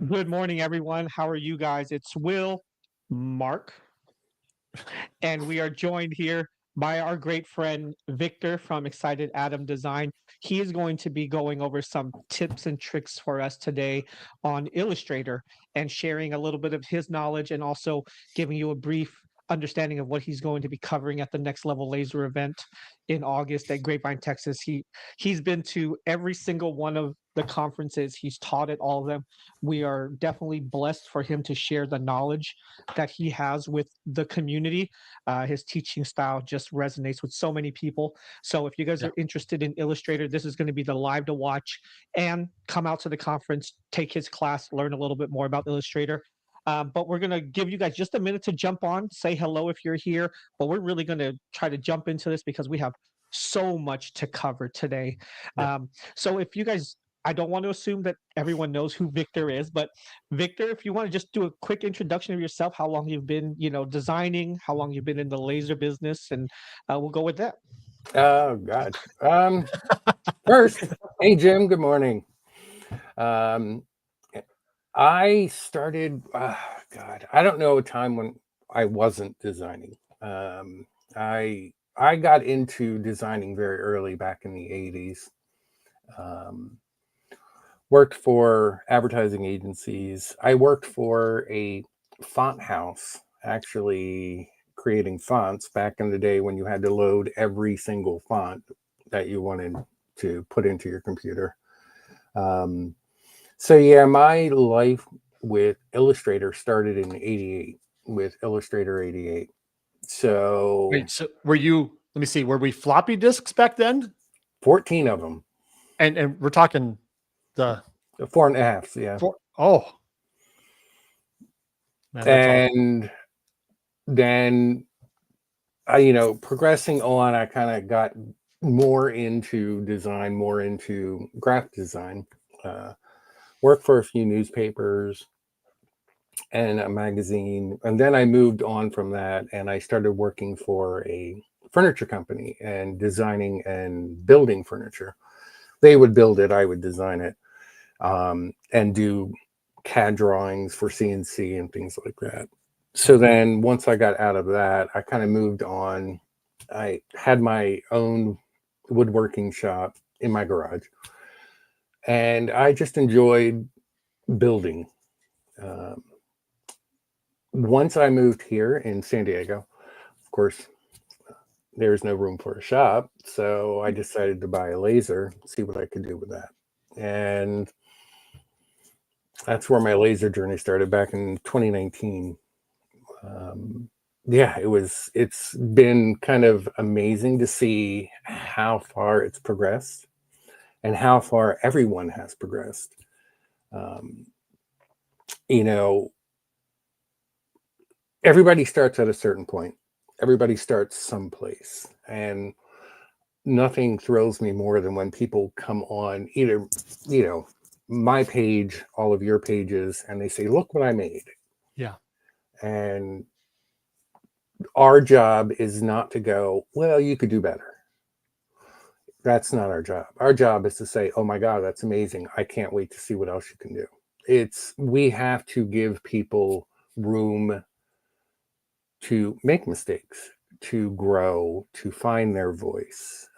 Good morning, everyone. How are you guys? It's Will, Mark, and we are joined here by our great friend Victor from Excited Atom Design. He is going to be going over some tips and tricks for us today on Illustrator and sharing a little bit of his knowledge and also giving you a brief understanding of what he's going to be covering at the Next Level Laser event in August at Grapevine, Texas. He's been to every single one of the conferences. He's taught at all of them. We are definitely blessed for him to share the knowledge that he has with the community. His teaching style just resonates with so many people. So if you guys Yeah. are interested in Illustrator, this is going to be the live to watch, and come out to the conference, take his class, learn a little bit more about Illustrator. But we're going to give you guys just a minute to jump on, say hello if you're here. But we're really going to try to jump into this because we have so much to cover today. Yeah. So if you guys, I don't want to assume that everyone knows who Victor is, but Victor, if you want to just do a quick introduction of yourself, how long you've been, designing, how long you've been in the laser business, and we'll go with that. Oh God. First, hey Jim. Good morning. Um, I started. God, I don't know a time when I wasn't designing. I got into designing very early back in the '80s. Um, Worked for advertising agencies. I worked for a font house, actually creating fonts back in the day when you had to load every single font that you wanted to put into your computer. Um, so yeah, my life with Illustrator started in '88 with Illustrator '88. So Wait, so were you, let me see, were we floppy disks back then? 14 of them, And we're talking the 4.5, yeah. four, oh, man, that's all. And then progressing on, I kind of got more into design, more into graphic design. Worked for a few newspapers and a magazine, and then I moved on from that, and I started working for a furniture company and designing and building furniture. They would build it, I would design it, and do CAD drawings for CNC and things like that. So then once I got out of that, I kind of moved on. I had my own woodworking shop in my garage, and I just enjoyed building. Um, Once I moved here in San Diego, of course, there's no room for a shop. So I decided to buy a laser, see what I could do with that. And that's where my laser journey started back in 2019. Yeah, it's been kind of amazing to see how far it's progressed and how far everyone has progressed. Um, you know, everybody starts at a certain point. Everybody starts someplace, and nothing thrills me more than when people come on either, my page, all of your pages, and they say, "Look what I made." Yeah. And our job is not to go, "Well, you could do better." That's not our job. Our job is to say, "Oh my God, that's amazing. I can't wait to see what else you can do." We have to give people room to make mistakes, to grow, to find their voice.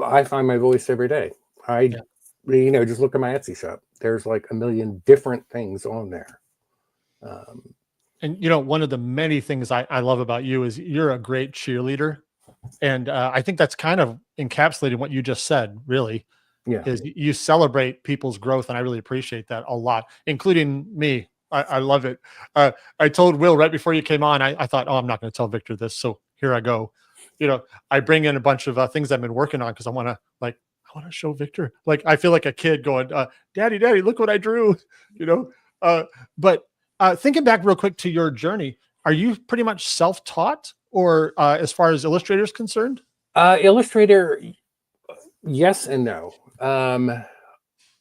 I find my voice every day. Yeah. Just look at my Etsy shop. There's like a million different things on there. Um, And one of the many things I love about you is you're a great cheerleader. And I think that's kind of encapsulating what you just said, really, yeah. is you celebrate people's growth. And I really appreciate that a lot, including me. I love it. I told Will right before you came on, I thought, oh, I'm not going to tell Victor this. So here I go. I bring in a bunch of things I've been working on because I want to show Victor. Like, I feel like a kid going, Daddy, look what I drew, you know? But thinking back real quick to your journey, are you pretty much self-taught or as far as Illustrator is concerned? Illustrator, yes and no.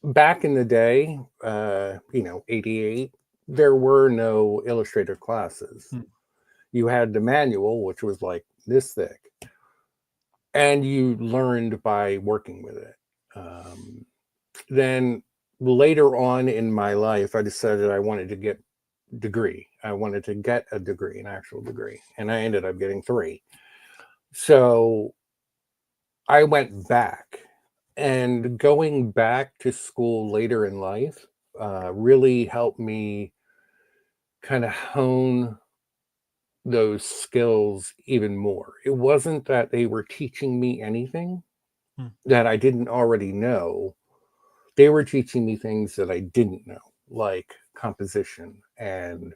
Back in the day, 88, there were no Illustrator classes. Hmm. You had the manual, which was like this thick, and you learned by working with it. Then later on in my life, I decided I wanted to get degree. I wanted to get a degree, an actual degree, and I ended up getting 3. So I went back, and going back to school later in life really helped me kind of hone those skills even more. It wasn't that they were teaching me anything Hmm. that I didn't already know. They were teaching me things that I didn't know, like composition and,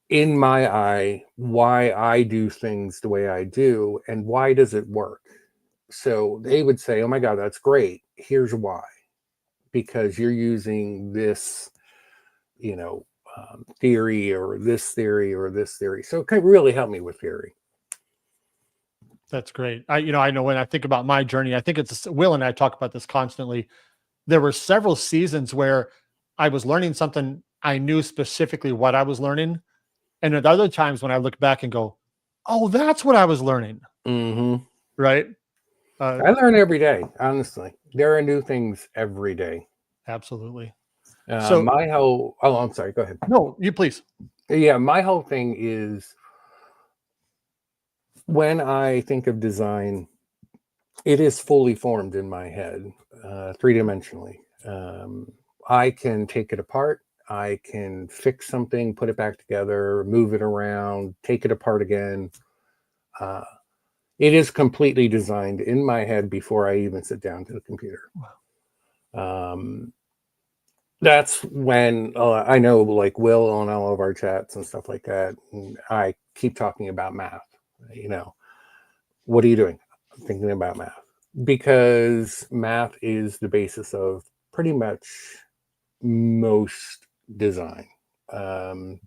in my eye, why I do things the way I do and why does it work. So they would say, oh my God, that's great. Here's why. Because you're using this, you know, theory or this theory or this theory. So it could really help me with theory. That's great. I know when I think about my journey, I think it's Will and I talk about this constantly. There were several seasons where I was learning something, I knew specifically what I was learning. And at other times when I look back and go, oh, that's what I was learning. Mm-hmm. Right. I learn every day, honestly. There are new things every day. Absolutely. So, My whole, oh, I'm sorry, go ahead. no, you please. Yeah, my whole thing is, when I think of design, it is fully formed in my head, 3-dimensionally. I can take it apart. I can fix something, put it back together, move it around, take it apart again. It is completely designed in my head before I even sit down to the computer. Um, that's when I know, like Will on all of our chats and stuff like that, and I keep talking about math. What are you doing? I'm thinking about math, because math is the basis of pretty much most design. Um,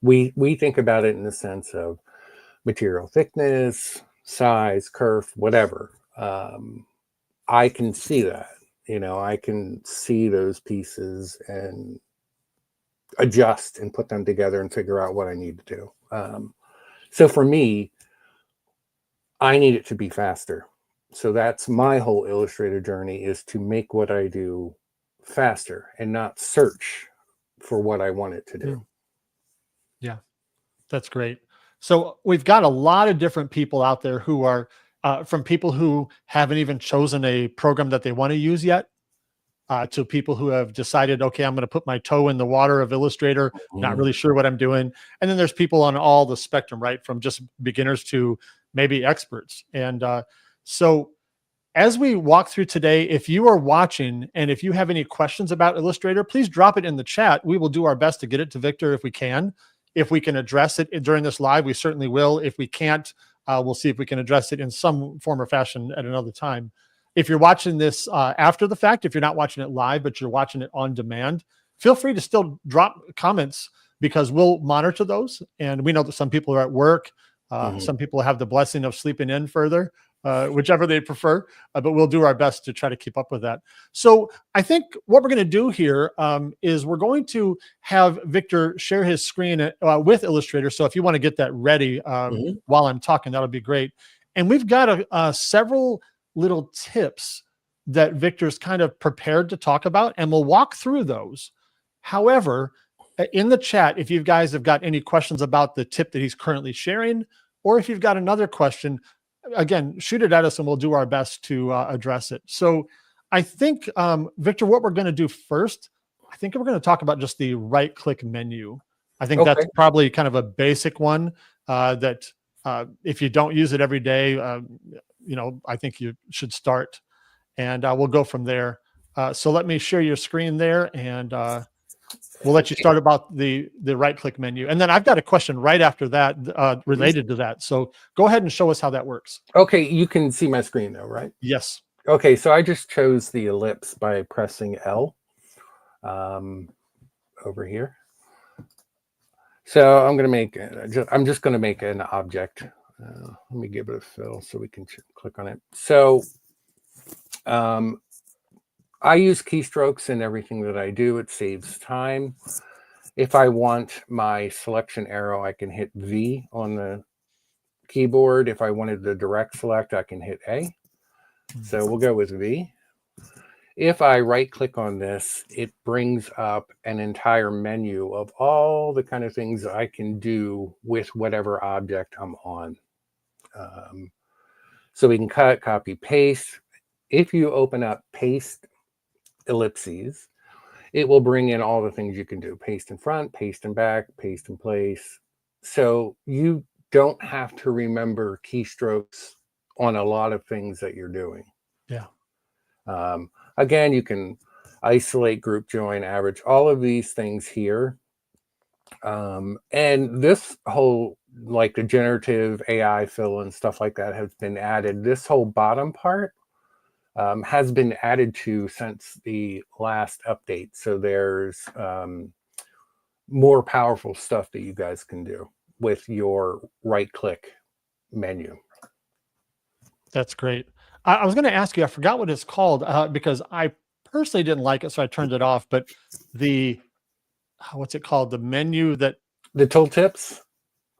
we think about it in the sense of material thickness, size, curve, whatever. I can see that. I can see those pieces and adjust and put them together and figure out what I need to do. So for me, I need it to be faster. So that's my whole Illustrator journey, is to make what I do faster and not search for what I want it to do. Yeah, that's great. So we've got a lot of different people out there who are from people who haven't even chosen a program that they want to use yet, to people who have decided, okay, I'm going to put my toe in the water of Illustrator, not Mhm. really sure what I'm doing. And then there's people on all the spectrum, right? From just beginners to maybe experts. And so as we walk through today, if you are watching and if you have any questions about Illustrator, please drop it in the chat. We will do our best to get it to Victor if we can. If we can address it during this live, we certainly will. If we can't, we'll see if we can address it in some form or fashion at another time. If you're watching this after the fact, if you're not watching it live, but you're watching it on demand, feel free to still drop comments, because we'll monitor those. And we know that some people are at work. Some people have the blessing of sleeping in further, whichever they prefer, but we'll do our best to try to keep up with that. So I think what we're going to do here is we're going to have Victor share his screen with Illustrator. So if you want to get that ready while I'm talking, that'll be great. And we've got several little tips that Victor's kind of prepared to talk about, and we'll walk through those. However, in the chat, if you guys have got any questions about the tip that he's currently sharing, or if you've got another question, again, shoot it at us and we'll do our best to address it. So I think, Victor, what we're going to do first, I think we're going to talk about just the right click menu. I think that's Okay. probably kind of a basic one that if you don't use it every day, I think you should start, and we'll go from there. So let me share your screen there, and we'll let you start about the right click menu. And then I've got a question right after that related to that. So go ahead and show us how that works. Okay, you can see my screen though, right? Yes. Okay, so I just chose the ellipse by pressing L over here. So I'm just going to make an object. Let me give it a fill so we can click on it. So I use keystrokes in everything that I do. It saves time. If I want my selection arrow, I can hit V on the keyboard. If I wanted the direct select, I can hit A. So we'll go with V. if I right click on this, it brings up an entire menu of all the kind of things I can do with whatever object I'm on. So we can cut, copy, paste. If you open up paste ellipses, it will bring in all the things you can do. Paste in front, paste in back, paste in place. So you don't have to remember keystrokes on a lot of things that you're doing. Yeah. Again, you can isolate, group join, average, all of these things here. And this whole, like the generative AI fill and stuff like that has been added. This whole bottom part has been added to since the last update. So there's more powerful stuff that you guys can do with your right click menu. That's great. I was going to ask you, I forgot what it's called because I personally didn't like it, so I turned it off. But the, what's it called? The menu that, The tooltips,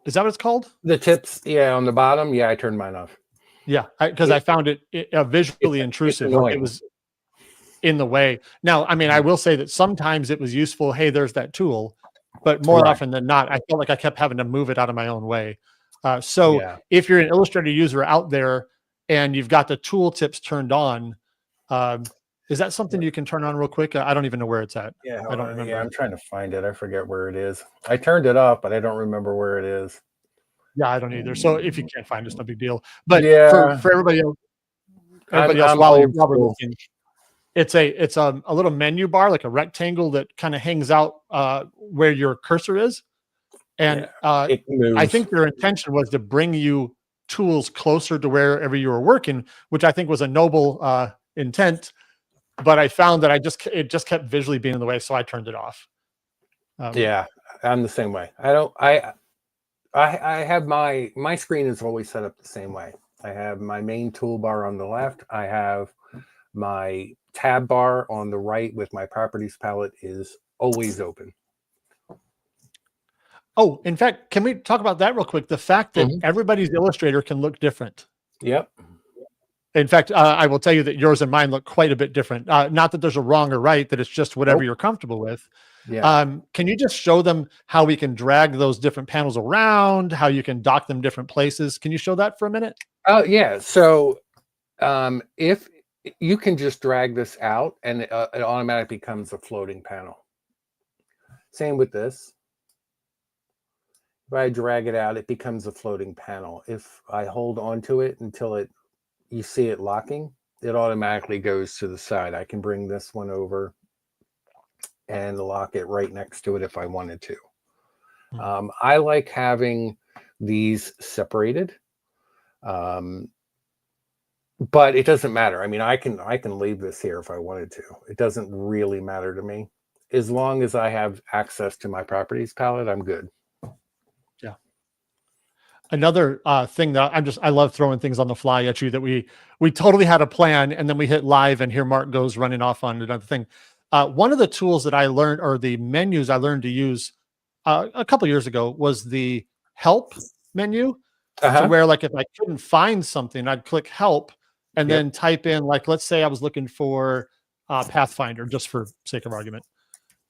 is that what it's called? the tips, yeah, on the bottom. Yeah, I turned mine off. Yeah, because I found it visually It's intrusive. Like it annoying. was in the way. Now, I mean, I will say that sometimes it was useful. Hey, there's that tool. But more Right. often than not, I felt like I kept having to move it out of my own way. So Yeah. if you're an Illustrator user out there and you've got the tooltips turned on, is that something you can turn on real quick? I don't even know where it's at. Yeah, I don't remember. yeah, I'm trying to find it. I forget where it is. I turned it off, but I don't remember where it is. Yeah, I don't either. So if you can't find it, it's no big deal. But Yeah, for everybody else, I'm while old we're school. looking, it's a little menu bar, like a rectangle that kind of hangs out where your cursor is. And It moves. I think their intention was to bring you tools closer to wherever you were working, which I think was a noble intent. But I found that it just kept visually being in the way, so I turned it off. Yeah, I'm the same way. I have my screen is always set up the same way. I have my main toolbar on the left. I have my tab bar on the right with my properties palette is always open. Oh, in fact, can we talk about that real quick? The fact that Mhm. everybody's Illustrator can look different. Yep. In fact, I will tell you that yours and mine look quite a bit different. Not that there's a wrong or right, that it's just whatever Nope. you're comfortable with. Yeah. Can you just show them how we can drag those different panels around, how you can dock them different places? Can you show that for a minute? Oh yeah. So if you can just drag this out and it automatically becomes a floating panel. Same with this. If I drag it out, it becomes a floating panel. If I hold onto it until you see it locking, it automatically goes to the side. I can bring this one over and lock it right next to it if I wanted to. I like having these separated, but it doesn't matter. I mean, I can leave this here if I wanted to. It doesn't really matter to me. As long as I have access to my properties palette, I'm good. Yeah. Another thing that I love throwing things on the fly at you that we totally had a plan and then we hit live and here Mark goes running off on another thing. One of the tools that I learned, or the menus I learned to use a couple years ago, was the help menu. To where, like, if I couldn't find something, I'd click help and then type in, like, let's say I was looking for Pathfinder, just for sake of argument.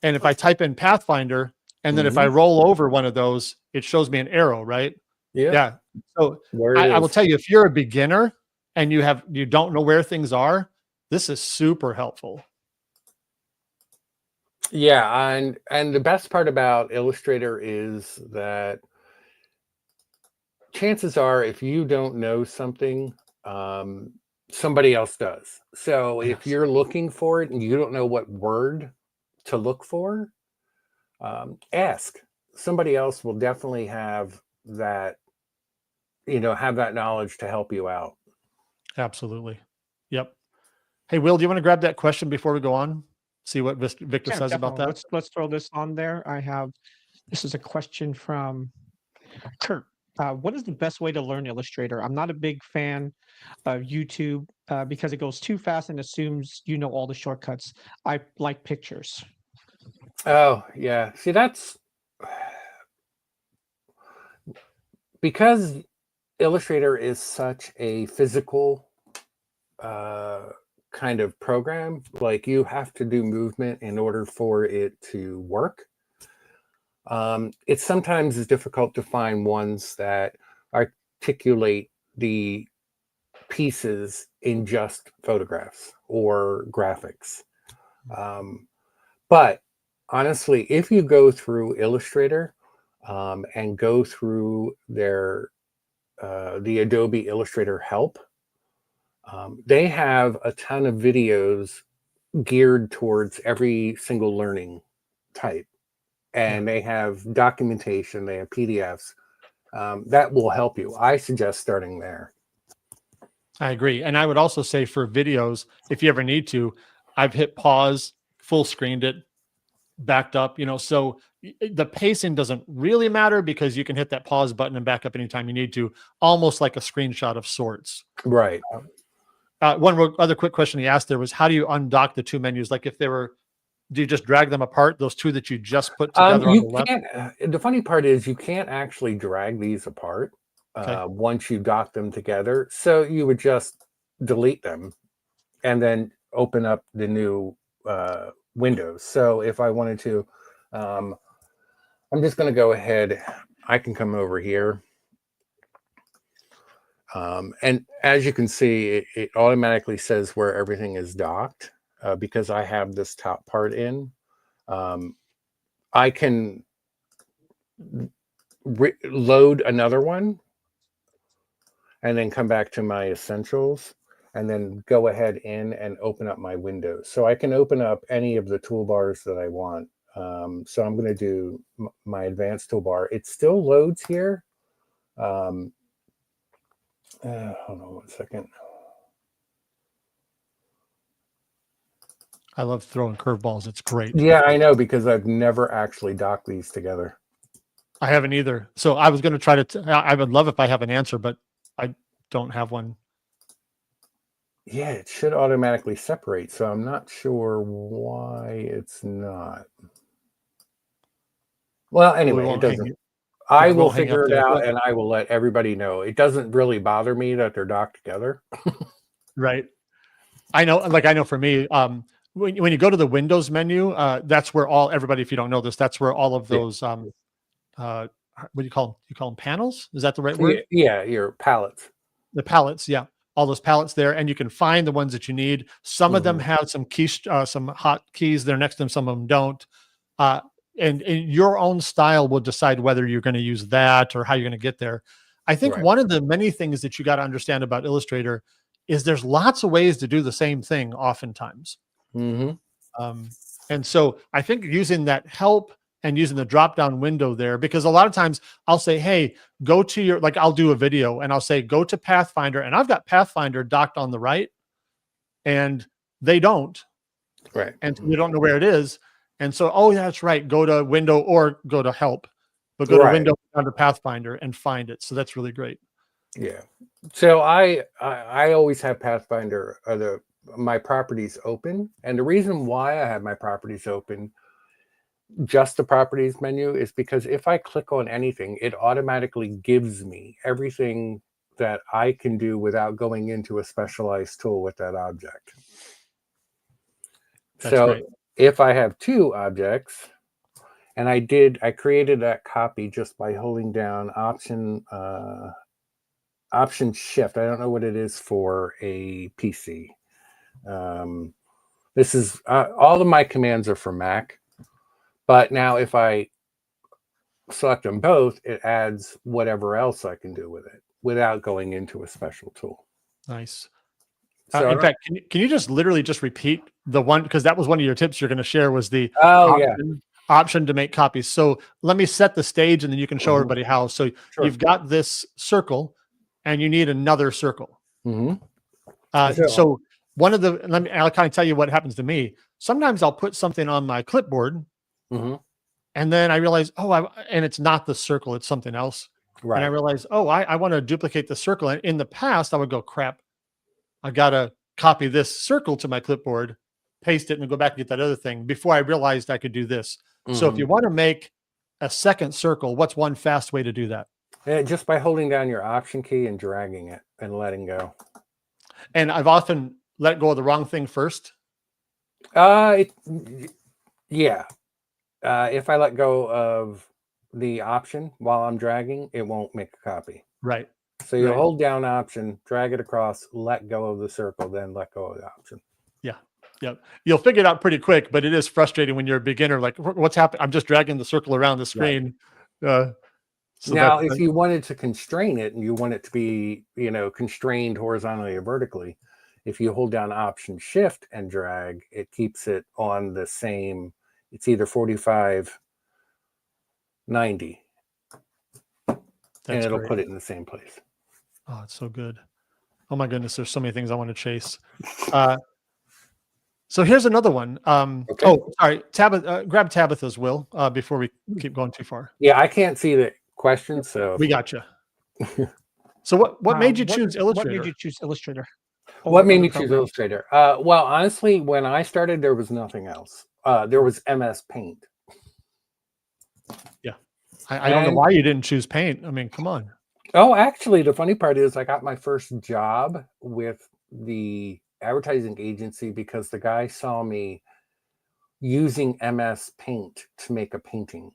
And if I type in Pathfinder, and then if I roll over one of those, it shows me an arrow, right? Yeah. So I will tell you, if you're a beginner and you don't know where things are, this is super helpful. Yeah, and the best part about Illustrator is that chances are if you don't know something, somebody else does. So if you're looking for it and you don't know what word to look for, ask. Somebody else will definitely have that, have that knowledge to help you out. Absolutely. Yep. Hey, Will, do you want to grab that question before we go on? See what Victor says about Definitely. that. Let's throw this on there. This is a question from Kurt. What is the best way to learn Illustrator? I'm not a big fan of YouTube because it goes too fast and assumes you know all the shortcuts. I like pictures. Oh, yeah. See, that's because Illustrator is such a physical kind of program. Like you have to do movement in order for it to work. It sometimes is difficult to find ones that articulate the pieces in just photographs or graphics. But honestly, if you go through Illustrator and go through their the Adobe Illustrator help, they have a ton of videos geared towards every single learning type, and they have documentation, they have PDFs that will help you. I suggest starting there. I agree. And I would also say for videos, if you ever need to, I've hit pause, full screened it, backed up, so the pacing doesn't really matter because you can hit that pause button and back up anytime you need to, almost like a screenshot of sorts. Right. One other quick question he asked there was, how do you undock the two menus? Like if they were, do you just drag them apart, those two that you just put together on the You left? can't. The funny part is you can't actually drag these apart once you dock them together. So you would just delete them and then open up the new windows. So if I wanted to, I'm just going to go ahead. I can come over here. And as you can see, it automatically says where everything is docked because I have this top part in. I can load another one and then come back to my essentials and then go ahead in and open up my windows. So I can open up any of the toolbars that I want. So I'm going to do my advanced toolbar. It still loads here. Hold on one second. I love throwing curveballs. It's great. Yeah, I know, because I've never actually docked these together. I haven't either. So I was going to try to, I would love if I have an answer, but I don't have one. Yeah, it should automatically separate. So I'm not sure why it's not. Well, anyway, it doesn't. I will figure it out and I will let everybody know. It doesn't really bother me that they're docked together. Right. I know for me, when you go to the Windows menu, that's where everybody, if you don't know this, that's where all of those, what do you call them? You call them panels? Is that the right word? Yeah, your palettes. The palettes, yeah. All those palettes there, and you can find the ones that you need. Some of them have some some hot keys there next to them. Some of them don't. And your own style will decide whether you're going to use that or how you're going to get there. I think one of the many things that you got to understand about Illustrator is there's lots of ways to do the same thing oftentimes. And so I think using that help and using the drop-down window there, because a lot of times I'll say, hey, go to your, like I'll do a video and I'll say, go to Pathfinder, and I've got Pathfinder docked on the right and they don't. Right. And you don't know where it is. And so, oh, yeah, that's right. Go to window or go to help, but go to window under Pathfinder and find it. So that's really great. Yeah. So I always have Pathfinder, my properties open. And the reason why I have my properties open, just the properties menu, is because if I click on anything, it automatically gives me everything that I can do without going into a specialized tool with that object. That's great. If I have two objects, and I created that copy just by holding down Option Shift. I don't know what it is for a PC. This is all of my commands are for Mac, but now if I select them both, it adds whatever else I can do with it without going into a special tool. Nice. So in fact, can you just literally just repeat the one, because that was one of your tips you're going to share, was the option to make copies. So let me set the stage and then you can show everybody how. So you've got this circle and you need another circle. So one of the, I'll kind of tell you what happens to me. Sometimes I'll put something on my clipboard and then I realize, and it's not the circle, it's something else. Right. And I realize, I want to duplicate the circle. And in the past I would go, crap, I got to copy this circle to my clipboard, paste it, and then go back and get that other thing before I realized I could do this. So if you want to make a second circle, what's one fast way to do that? Just by holding down your Option key and dragging it and letting go. And I've often let go of the wrong thing first? Yeah. If I let go of the option while I'm dragging, it won't make a copy. Right. So you Right. hold down option, drag it across, let go of the circle, then let go of the option. Yeah. Yep. You'll figure it out pretty quick, but it is frustrating when you're a beginner. Like, what's happening? I'm just dragging the circle around the screen. So now, that's if you wanted to constrain it and you want it to be, constrained horizontally or vertically, if you hold down option shift and drag, it keeps it on the same, it's either 45, 90, and it'll great. put it in the same place. Oh, it's so good. Oh my goodness, there's so many things I want to chase. So here's another one. Okay. Oh, sorry. Grab Tabitha's, Will, before we keep going too far. Yeah, I can't see the question, so We got you. So what made you choose Illustrator? What made you choose Illustrator? What made other me choose programs? Illustrator? Well, honestly, when I started, there was nothing else. There was MS Paint. Yeah. I don't know why you didn't choose Paint. I mean, come on. Oh, actually, the funny part is I got my first job with the advertising agency because the guy saw me using MS Paint to make a painting.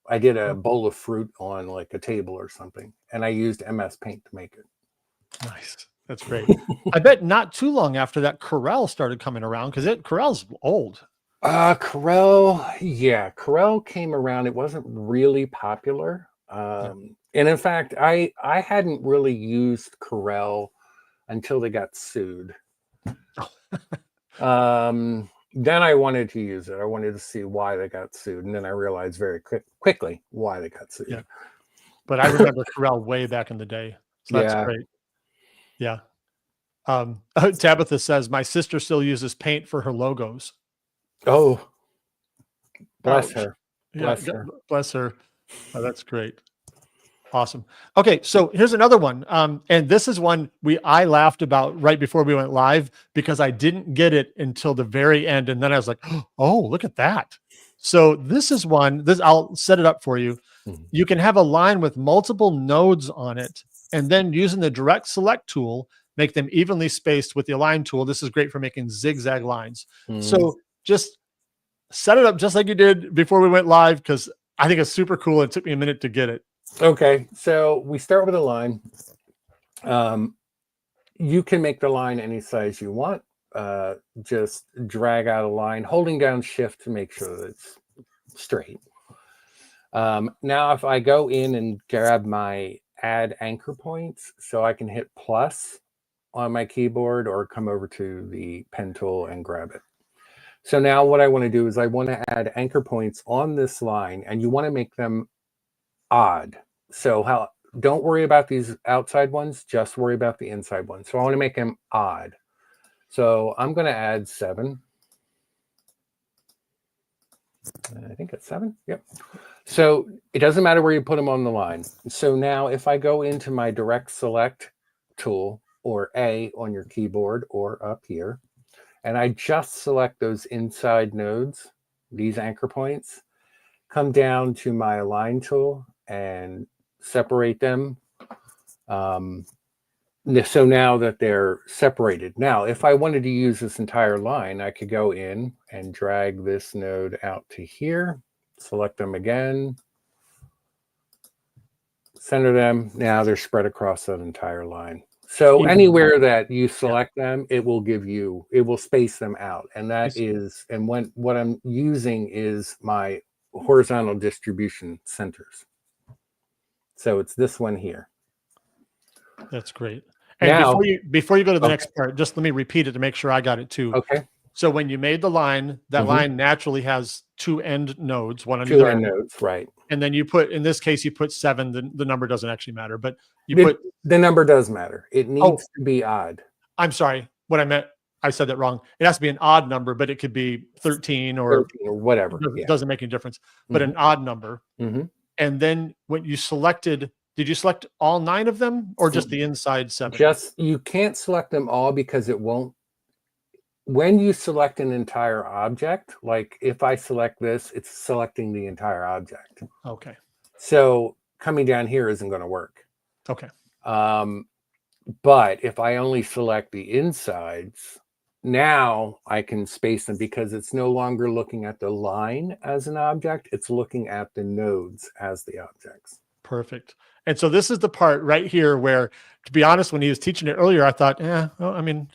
I did a bowl of fruit on like a table or something, and I used MS Paint to make it. Nice. That's great. I bet not too long after that, Corel started coming around because Corel's old. Corel came around. It wasn't really popular. And in fact, I hadn't really used Corel until they got sued. Then I wanted to use it. I wanted to see why they got sued. And then I realized very quickly why they got sued. Yeah. But I remember Corel way back in the day. So that's great. Yeah. Tabitha says, my sister still uses Paint for her logos. Oh, bless her. Bless her. Bless her. Oh, that's great. Awesome. Okay, so here's another one. And this is one I laughed about right before we went live because I didn't get it until the very end. And then I was like, oh, look at that. So this is one, I'll set it up for you. You can have a line with multiple nodes on it, and then using the direct select tool, make them evenly spaced with the align tool. This is great for making zigzag lines. So just set it up just like you did before we went live, because I think it's super cool. It took me a minute to get it. Okay, so we start with a line. You can make the line any size you want. Just drag out a line, holding down shift to make sure that it's straight. Now, if I go in and grab my add anchor points, so I can hit plus on my keyboard or come over to the pen tool and grab it. So now what I want to do is I want to add anchor points on this line, and you want to make them odd. So don't worry about these outside ones, just worry about the inside ones. So I want to make them odd. So I'm going to add 7. I think it's 7. Yep. So it doesn't matter where you put them on the line. So now if I go into my direct select tool, or A on your keyboard or up here, and I just select those inside nodes, these anchor points, come down to my align tool and separate them. So now that they're separated. Now, if I wanted to use this entire line, I could go in and drag this node out to here, select them again, center them. Now they're spread across that entire line. So anywhere that you select them, it will space them out. And what I'm using is my horizontal distribution centers. So it's this one here. That's great. And now, before you go to the next part, just let me repeat it to make sure I got it too. Okay. So when you made the line, that line naturally has 2 end nodes, one on two end nodes, right? And then in this case, you put 7. The number doesn't actually matter, but the number does matter. It needs to be odd. I'm sorry. What I meant, I said that wrong. It has to be an odd number, but it could be 13 or whatever. It doesn't make any difference, but an odd number. And then when you selected, did you select all 9 of them or just the inside 7? You can't select them all because it won't. When you select an entire object, like if I select this, it's selecting the entire object. Okay. So coming down here isn't going to work. Okay. But if I only select the insides, now I can space them because it's no longer looking at the line as an object. It's looking at the nodes as the objects. Perfect. And so this is the part right here where, to be honest, when he was teaching it earlier, I thought, yeah, well, I mean,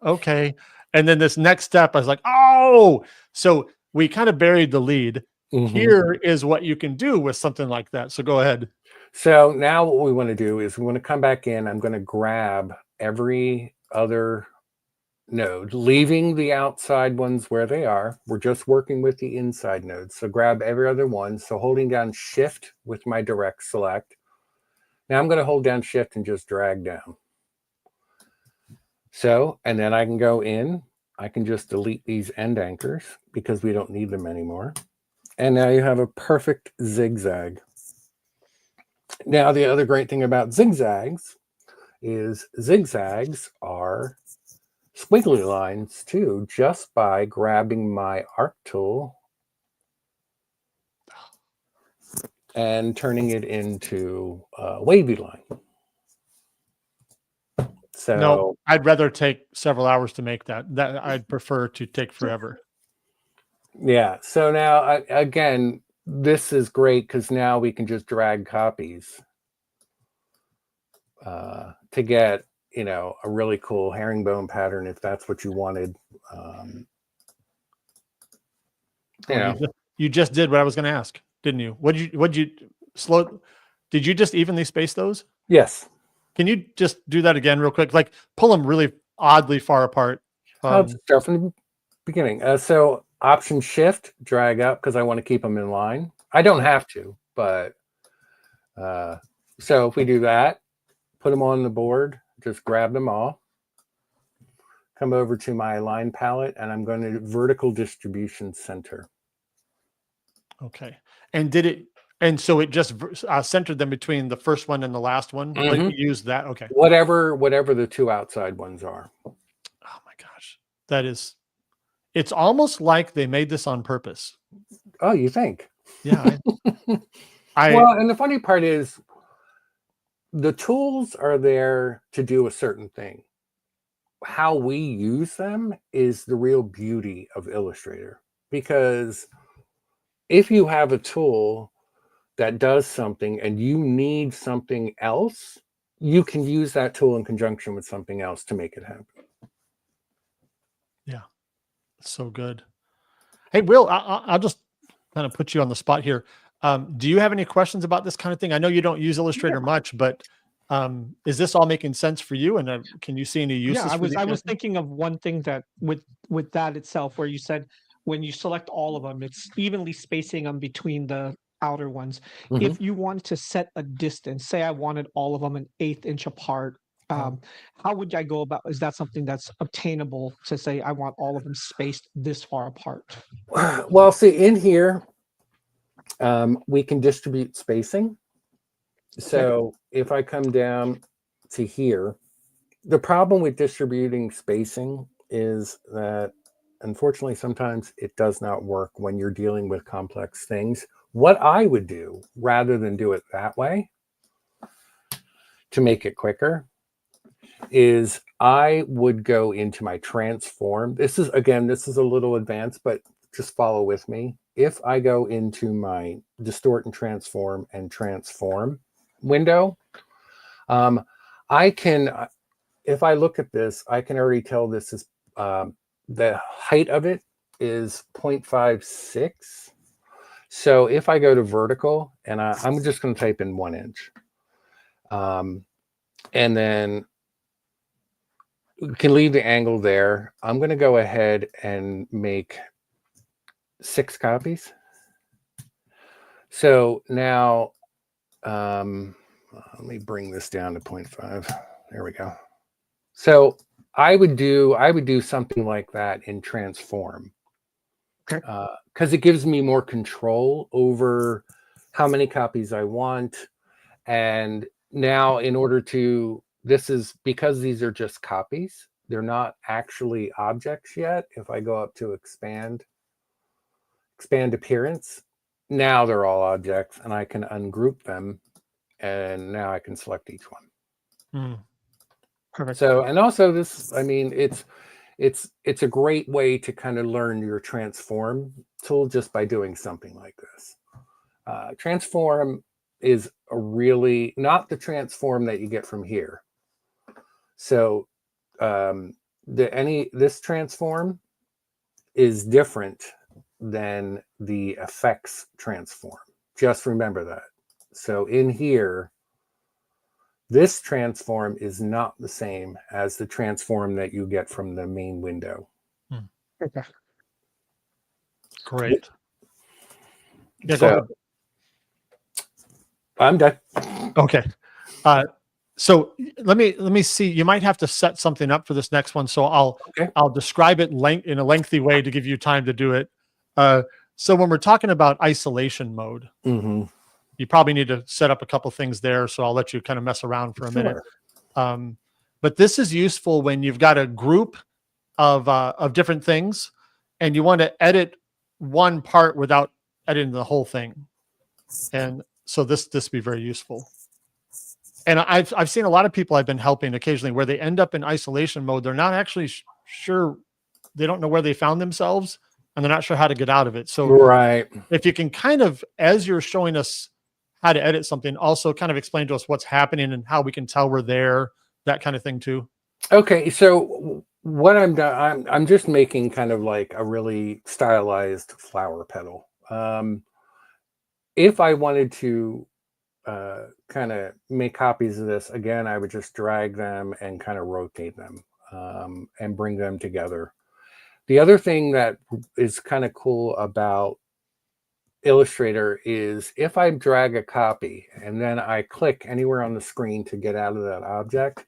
okay. And then this next step, I was like, oh, so we kind of buried the lead. Here is what you can do with something like that. So go ahead. So now what we want to do is we want to come back in. I'm going to grab every other node, leaving the outside ones where they are. We're just working with the inside nodes. So grab every other one. So holding down Shift with my direct select. Now I'm going to hold down Shift and just drag down. So, and then I can go in. I can just delete these end anchors because we don't need them anymore. And now you have a perfect zigzag. Now, the other great thing about zigzags is zigzags are squiggly lines too, just by grabbing my arc tool and turning it into a wavy line. So no, I'd rather take several hours to make that. That I'd prefer to take forever. Yeah. So now, again, this is great because now we can just drag copies to get, you know, a really cool herringbone pattern if that's what you wanted. You just did what I was going to ask, didn't you? Did you just evenly space those? Yes. Can you just do that again real quick? Like pull them really oddly far apart. I'll start from the beginning. So Option Shift, drag up because I want to keep them in line. I don't have to, but so if we do that, put them on the board, just grab them all. Come over to my line palette, and I'm going to vertical distribution center. Okay. And so it just centered them between the first one and the last one. Like you use that. Okay. Whatever the two outside ones are. Oh my gosh. It's almost like they made this on purpose. Oh, you think? Yeah. Well, and the funny part is the tools are there to do a certain thing. How we use them is the real beauty of Illustrator, because if you have a tool that does something and you need something else, you can use that tool in conjunction with something else to make it happen. Yeah. So good. Hey, Will, I'll just kind of put you on the spot here. Do you have any questions about this kind of thing? I know you don't use Illustrator much, but is this all making sense for you? And can you see any uses? Yeah, I was thinking of one thing that with that itself, where you said when you select all of them, it's evenly spacing them between the outer ones. If you want to set a distance, say I wanted all of them an 1/8 inch apart, how would I go about? Is that something that's obtainable to say I want all of them spaced this far apart? Well, see, in here, we can distribute spacing. So if I come down to here, the problem with distributing spacing is that unfortunately sometimes it does not work when you're dealing with complex things. What I would do, rather than do it that way, to make it quicker, is I would go into my transform. This is a little advanced, but just follow with me. If I go into my distort and transform window, I can, if I look at this, I can already tell this is the height of it is 0.56. So if I go to vertical, and I'm just going to type in 1 inch, and then we can leave the angle there. I'm going to go ahead and make 6 copies. So now, let me bring this down to 0.5. There we go. So I would do something like that in transform, because it gives me more control over how many copies I want. And now, in order to, this is because these are just copies, they're not actually objects yet. If I go up to expand appearance, now they're all objects, and I can ungroup them, and now I can select each one. Perfect. So, and also this, I mean, it's a great way to kind of learn your transform tool just by doing something like this. Transform is a really not the transform that you get from here. So this transform is different than the effects transform. Just remember that. So in here, this transform is not the same as the transform that you get from the main window. Okay. Great. Yeah, go So ahead. I'm done. Okay. So let me see. You might have to set something up for this next one. So Okay. I'll describe it in a lengthy way to give you time to do it. So when we're talking about isolation mode, Mm-hmm. you probably need to set up a couple things there. So I'll let you kind of mess around for a minute. But this is useful when you've got a group of different things, and you want to edit one part without editing the whole thing. And so this be very useful. And I've seen a lot of people I've been helping occasionally where they end up in isolation mode. They're not actually sure. They don't know where they found themselves, and they're not sure how to get out of it. So Right. if you can kind of, as you're showing us how to edit something, also kind of explain to us what's happening and how we can tell we're there, that kind of thing too. Okay. So what I'm done, I'm just making kind of like a really stylized flower petal. If I wanted to kind of make copies of this again, I would just drag them and kind of rotate them and bring them together. The other thing that is kind of cool about Illustrator is if I drag a copy and then I click anywhere on the screen to get out of that object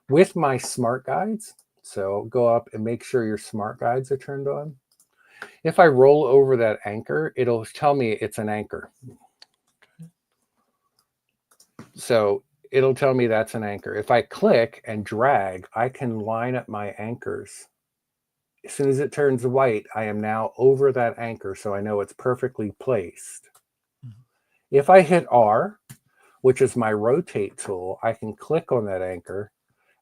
with my smart guides, so go up and make sure your smart guides are turned on. If I roll over that anchor, it'll tell me it's an anchor. So it'll tell me that's an anchor. If I click and drag, I can line up my anchors. As soon as it turns white, I am now over that anchor, so I know it's perfectly placed. Mm-hmm. If I hit R, which is my rotate tool, I can click on that anchor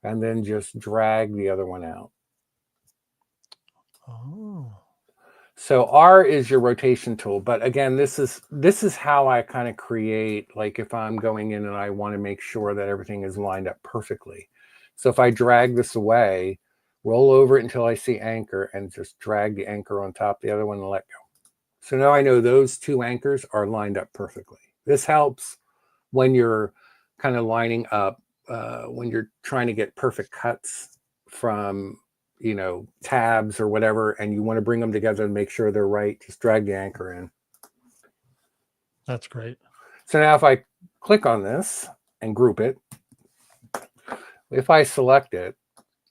and then just drag the other one out. Oh. So R is your rotation tool, but again, this is how I kind of create, like if I'm going in and I want to make sure that everything is lined up perfectly. So if I drag this away, roll over it until I see anchor and just drag the anchor on top of the other one and let go. So now I know those two anchors are lined up perfectly. This helps when you're kind of lining up, when you're trying to get perfect cuts from tabs or whatever, and you want to bring them together and make sure they're right, just drag the anchor in. That's great. So now if I click on this and group it, if I select it,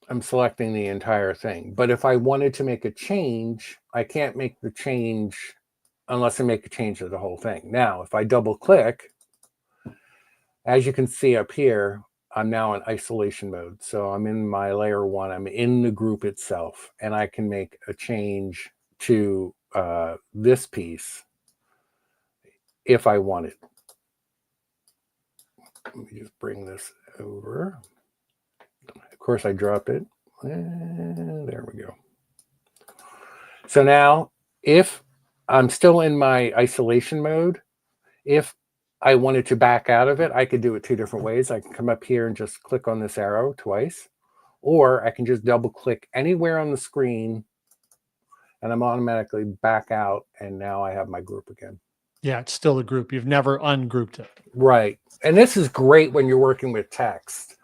I'm selecting the entire thing. But if I wanted to make a change, I can't make the change unless I make a change to the whole thing. Now, if I double click, as you can see up here, I'm now in isolation mode. So I'm in my layer 1, I'm in the group itself, and I can make a change to this piece if I wanted. Let me just bring this over. Of course, I drop it. And there we go. So now, if I'm still in my isolation mode, if I wanted to back out of it, I could do it 2 different ways. I can come up here and just click on this arrow twice, or I can just double click anywhere on the screen and I'm automatically back out. And now I have my group again. Yeah, it's still a group. You've never ungrouped it. Right. And this is great when you're working with text.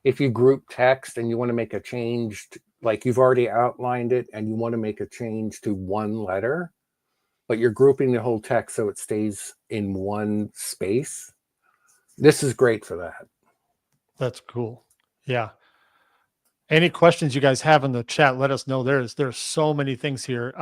If you group text and you want to make a change, like you've already outlined it and you want to make a change to one letter, but you're grouping the whole text so it stays in one space. This is great for that. That's cool. Yeah. Any questions you guys have in the chat, let us know. There's so many things here.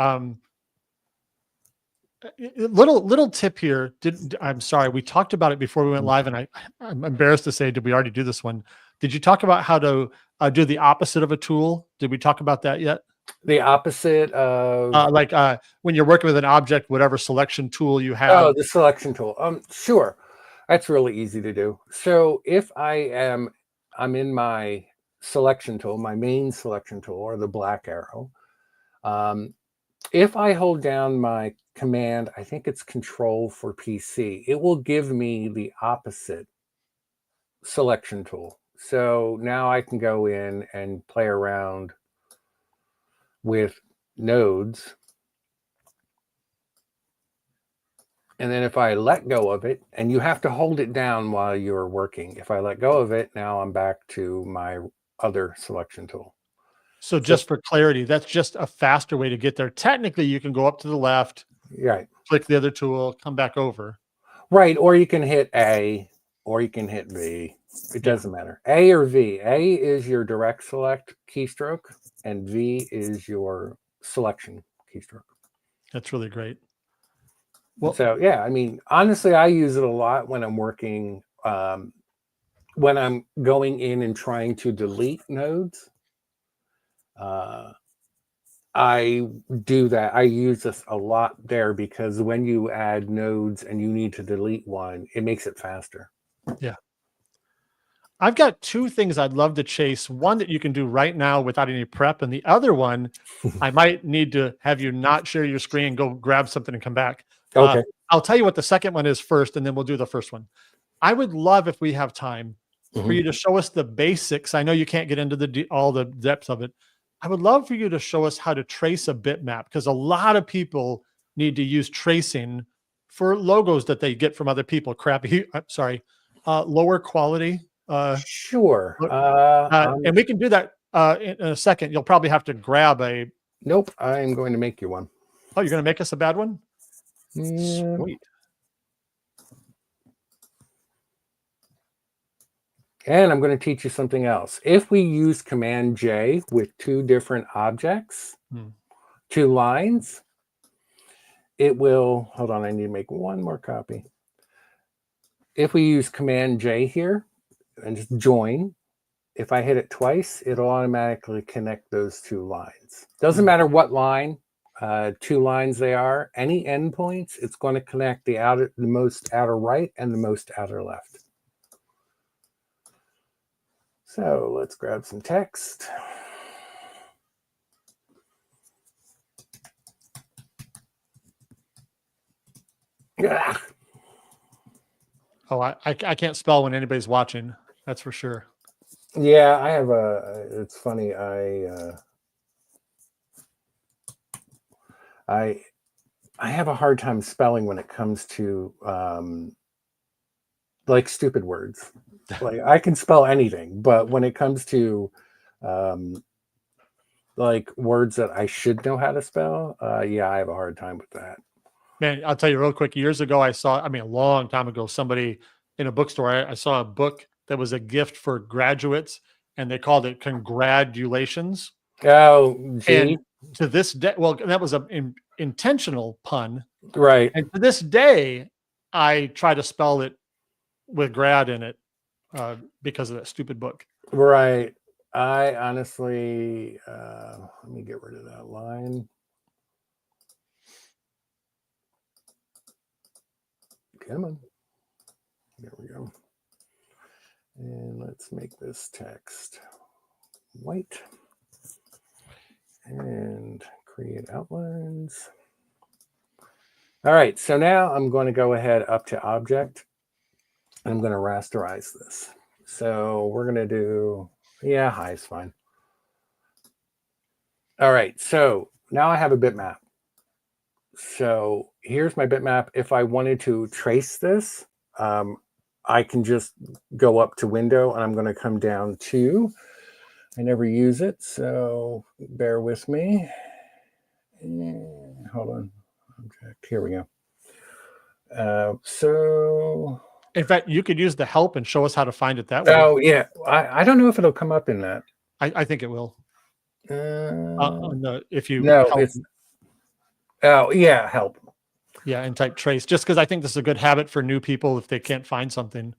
Little tip here. I'm sorry, we talked about it before we went live, and I'm embarrassed to say, did we already do this one? Did you talk about how to do the opposite of a tool? Did we talk about that yet? The opposite of when you're working with an object, whatever selection tool you have. Oh, the selection tool. Sure. That's really easy to do. So if I'm in my selection tool, my main selection tool, or the black arrow, if I hold down my command, I think it's Control for PC, it will give me the opposite selection tool. So now I can go in and play around with nodes. And then if I let go of it, and you have to hold it down while you're working. If I let go of it, now I'm back to my other selection tool. So just for clarity, that's just a faster way to get there. Technically, you can go up to the left, Right. click the other tool, come back over. Right. Or you can hit A, or you can hit V. It doesn't matter. A or V. A is your direct select keystroke, and V is your selection keystroke. That's really great. Well, so yeah, I mean, honestly, I use it a lot when I'm working, when I'm going in and trying to delete nodes. I do that. I use this a lot there because when you add nodes and you need to delete one, it makes it faster. Yeah. I've got two things I'd love to chase. One that you can do right now without any prep, and the other one, I might need to have you not share your screen, go grab something and come back. Okay. I'll tell you what the second one is first, and then we'll do the first one. I would love, if we have time, for you to show us the basics. I know you can't get into all the depths of it. I would love for you to show us how to trace a bitmap, because a lot of people need to use tracing for logos that they get from other people. Lower quality. Sure. And we can do that in a second. You'll probably have to grab a. Nope. I'm going to make you one. Oh, you're going to make us a bad one? Yeah. Sweet. And I'm going to teach you something else. If we use Command J with two different objects, two lines, it will, hold on, I need to make one more copy. If we use Command J here and just join, if I hit it twice, it'll automatically connect those two lines. Doesn't matter what line, two lines they are, any endpoints, it's going to connect the most outer right and the most outer left. So let's grab some text. Ugh. Oh, I can't spell when anybody's watching. That's for sure. Yeah, I have it's funny. I have a hard time spelling when it comes to like stupid words. Like I can spell anything, but when it comes to like words that I should know how to spell, yeah, I have a hard time with that. Man, I'll tell you real quick. Years ago, a long time ago, somebody in a bookstore, I saw a book that was a gift for graduates, and they called it Congratulations. Oh, gee. And to this day, well, that was an intentional pun. Right. And to this day, I try to spell it with grad in it because of that stupid book. Right. I honestly, let me get rid of that line. Come on. There we go. And let's make this text white. And create outlines. All right, so now I'm going to go ahead up to object. And I'm going to rasterize this. So we're going to do, yeah, high is fine. All right, so now I have a bitmap. So here's my bitmap. If I wanted to trace this, I can just go up to window, and I'm going to come down to, I never use it, so bear with me. Hold on. Object. Here we go. So in fact, you could use the help and show us how to find it that way. Oh yeah, I don't know if it'll come up in that. I think it will. If you no, help. it's oh yeah, help. Yeah, and type trace, just because I think this is a good habit for new people if they can't find something.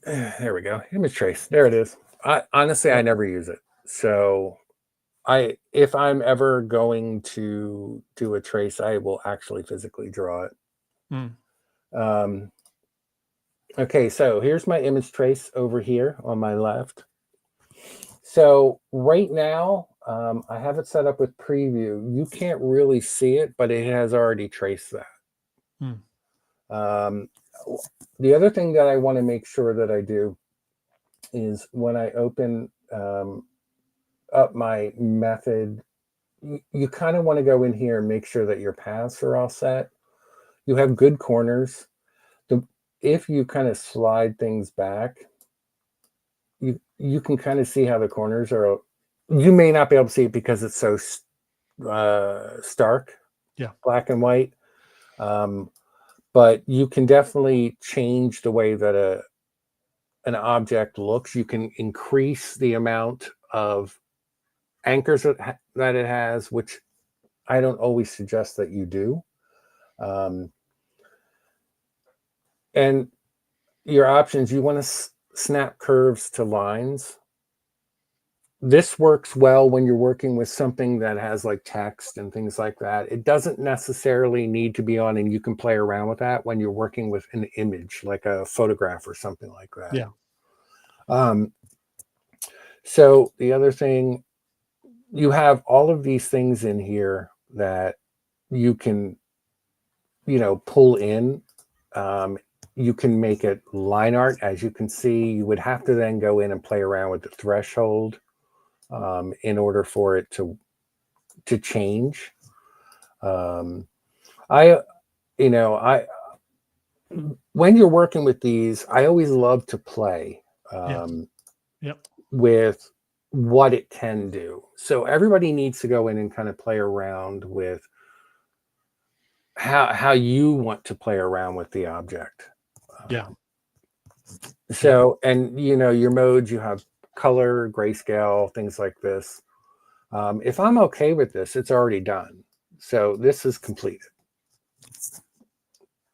There we go. Image trace. There it is. Honestly, I never use it. So if I'm ever going to do a trace, I will actually physically draw it. Okay, so here's my image trace over here on my left. So right now, I have it set up with preview. You can't really see it, but it has already traced that. Um, the other thing that I want to make sure that I do is when I open up my method, you kind of want to go in here and make sure that your paths are all set. You have good corners. If you kind of slide things back, you can kind of see how the corners are. You may not be able to see it because it's so stark, black and white. But you can definitely change the way that an object looks. You can increase the amount of anchors that it has, which I don't always suggest that you do. And your options, you want to snap curves to lines. This works well when you're working with something that has like text and things like that. It doesn't necessarily need to be on, and you can play around with that when you're working with an image, like a photograph or something like that. Yeah. So the other thing, you have all of these things in here that you can, pull in. You can make it line art, as you can see. You would have to then go in and play around with the threshold in order for it to change. I when you're working with these, I always love to play with what it can do. So everybody needs to go in and kind of play around with how you want to play around with the object. So, and your modes, you have color, grayscale, things like this. If I'm okay with this, it's already done. So this is completed.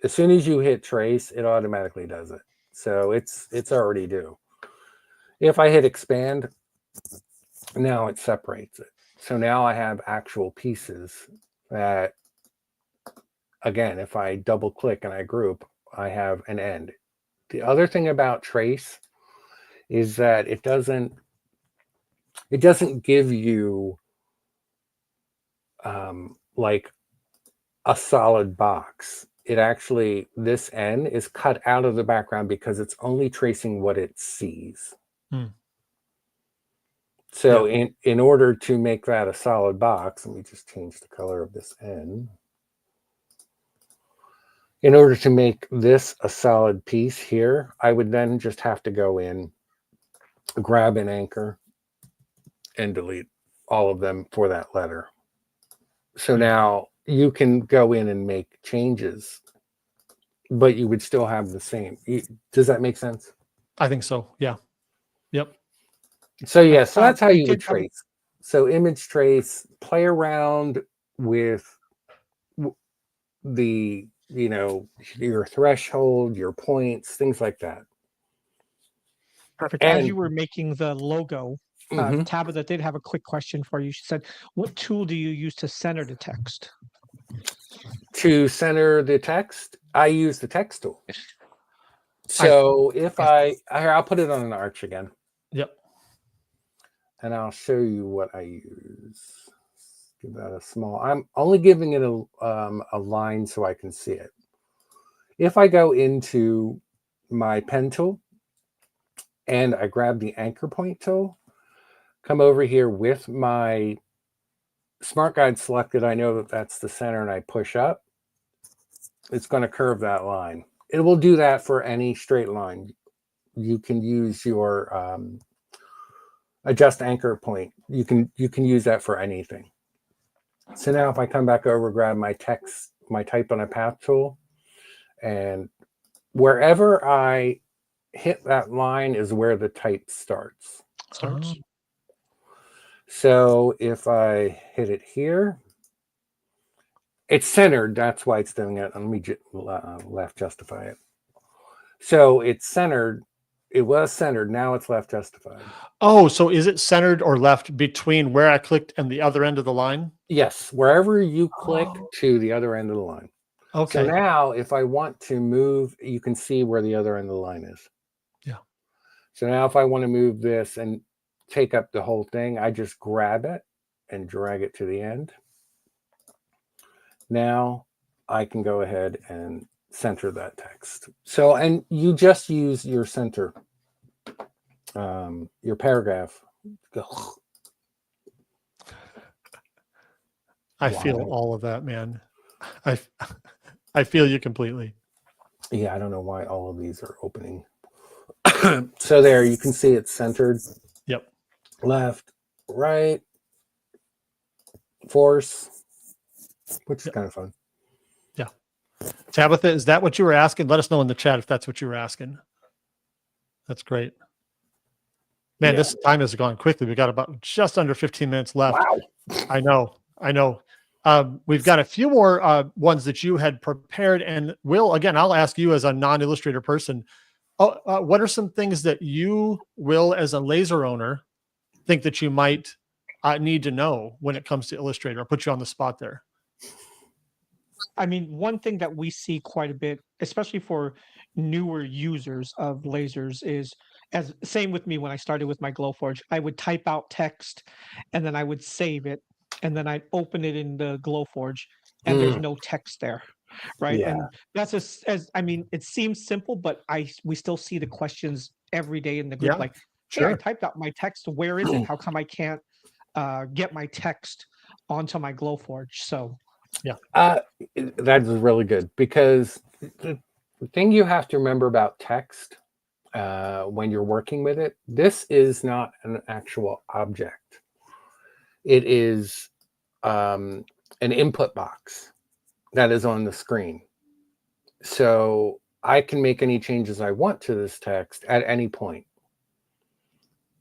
As soon as you hit trace, it automatically does it. So it's already due. If I hit expand, now it separates it. So now I have actual pieces that, again, if I double click and I group, I have an end. The other thing about trace is that it doesn't give you like a solid box. It actually, this N is cut out of the background because it's only tracing what it sees. So in order to make that a solid box, let me just change the color of this N. In order to make this a solid piece here, I would then just have to go in, grab an anchor, and delete all of them for that letter. So now you can go in and make changes, but you would still have the same. Does that make sense? I think so. Yeah. Yep. So yeah, so that's how you would trace. So image trace, play around with the, your threshold, your points, things like that. Perfect. As you were making the logo, Tabitha did have a quick question for you. She said, what tool do you use to center the text? To center the text, I use the text tool. So if I'll put it on an arch again. Yep. And I'll show you what I use. Give that a small, I'm only giving it a line so I can see it. If I go into my pen tool and I grab the anchor point tool, come over here with my smart guide selected, I know that that's the center, and I push up, it's going to curve that line. It will do that for any straight line. You can use your adjust anchor point. You can use that for anything. So now if I come back over, grab my text, my type on a path tool, and wherever I hit that line is where the type starts. So if I hit it here, it's centered. That's why it's doing it. Let me left justify it. So it's centered. It was centered. Now it's left justified. Oh, so is it centered or left between where I clicked and the other end of the line? Yes, wherever you click to the other end of the line. Okay. So now if I want to move, you can see where the other end of the line is. Yeah. So now if I want to move this, and take up the whole thing. I just grab it and drag it to the end. Now I can go ahead and center that text. So, and you just use your center, your paragraph. I feel all of that, man. I feel you completely. Yeah, I don't know why all of these are opening. So there, you can see it's centered. Yep. Left, right, force, which is kind of fun. Yeah. Tabitha, is that what you were asking? Let us know in the chat if that's what you were asking. That's great. Man, this time has gone quickly. We got about just under 15 minutes left. Wow. I know. We've got a few more ones that you had prepared. And Will, again, I'll ask you as a non-Illustrator person, what are some things that you, Will, as a laser owner, think that you might need to know when it comes to Illustrator? I'll put you on the spot there. I mean, one thing that we see quite a bit, especially for newer users of lasers, is as same with me when I started with my Glowforge, I would type out text and then I would save it and then I'd open it in the Glowforge and there's no text there. Right. Yeah. And that's as I mean, it seems simple, but we still see the questions every day in the group. Yeah, like, hey, sure. I typed out my text. Where is it? How come I can't get my text onto my Glowforge? So yeah. That is really good, because the thing you have to remember about text when you're working with it, this is not an actual object. It is an input box that is on the screen. So I can make any changes I want to this text at any point.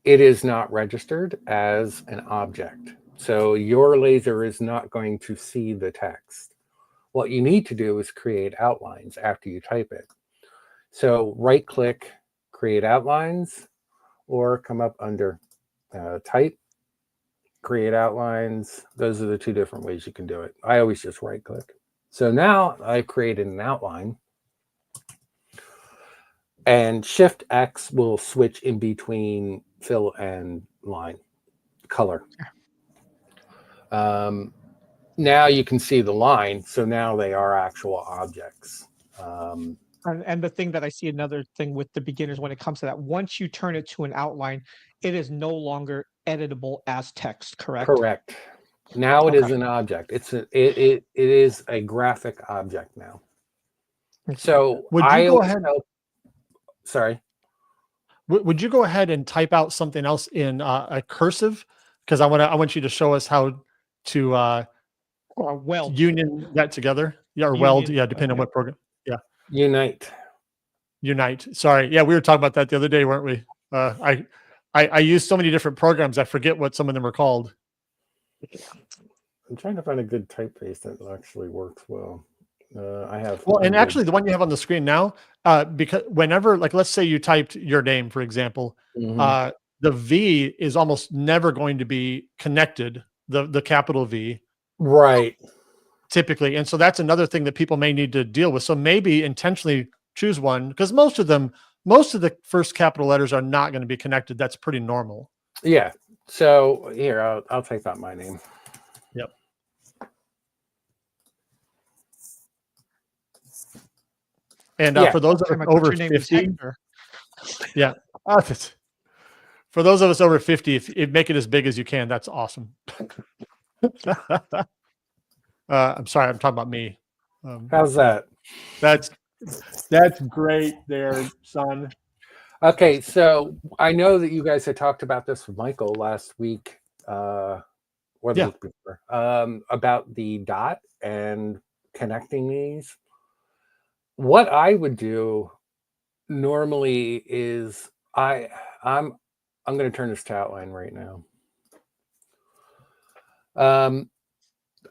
It is not registered as an object. So your laser is not going to see the text. What you need to do is create outlines after you type it. So right click, create outlines, or come up under type, create outlines. Those are the two different ways you can do it. I always just right click. So now I've created an outline, and Shift X will switch in between fill and line color. Now you can see the line. So now they are actual objects. and the thing that I see, another thing with the beginners when it comes to that, once you turn it to an outline, it is no longer editable as text, correct? Correct. Now it is Okay. an object. It is a graphic object now. So Would you I go always ahead? tell, sorry. Would you go ahead and type out something else in a cursive? Because I want you to show us how to Weld. union that together. Yeah, or Union, weld. Yeah, depending on what program. Yeah. Unite. Sorry. Yeah, we were talking about that the other day, weren't we? I use so many different programs, I forget what some of them are called. I'm trying to find a good typeface that actually works well. I have. Well, and actually the one you have on the screen now, because whenever, like, let's say you typed your name, for example, the V is almost never going to be connected, the capital V. Right. Typically. And so that's another thing that people may need to deal with. So maybe intentionally choose one, because most of the first capital letters are not going to be connected. That's pretty normal. Yeah. So here, I'll type out my name. Yep. And for those of us over 50, yeah. For those of us over 50, if make it as big as you can, that's awesome. I'm sorry, I'm talking about me. How's that? That's great there, son. Okay, so I know that you guys had talked about this with Michael last week, or the week before, about the dot and connecting these. What I would do normally is I'm going to turn this to outline right now.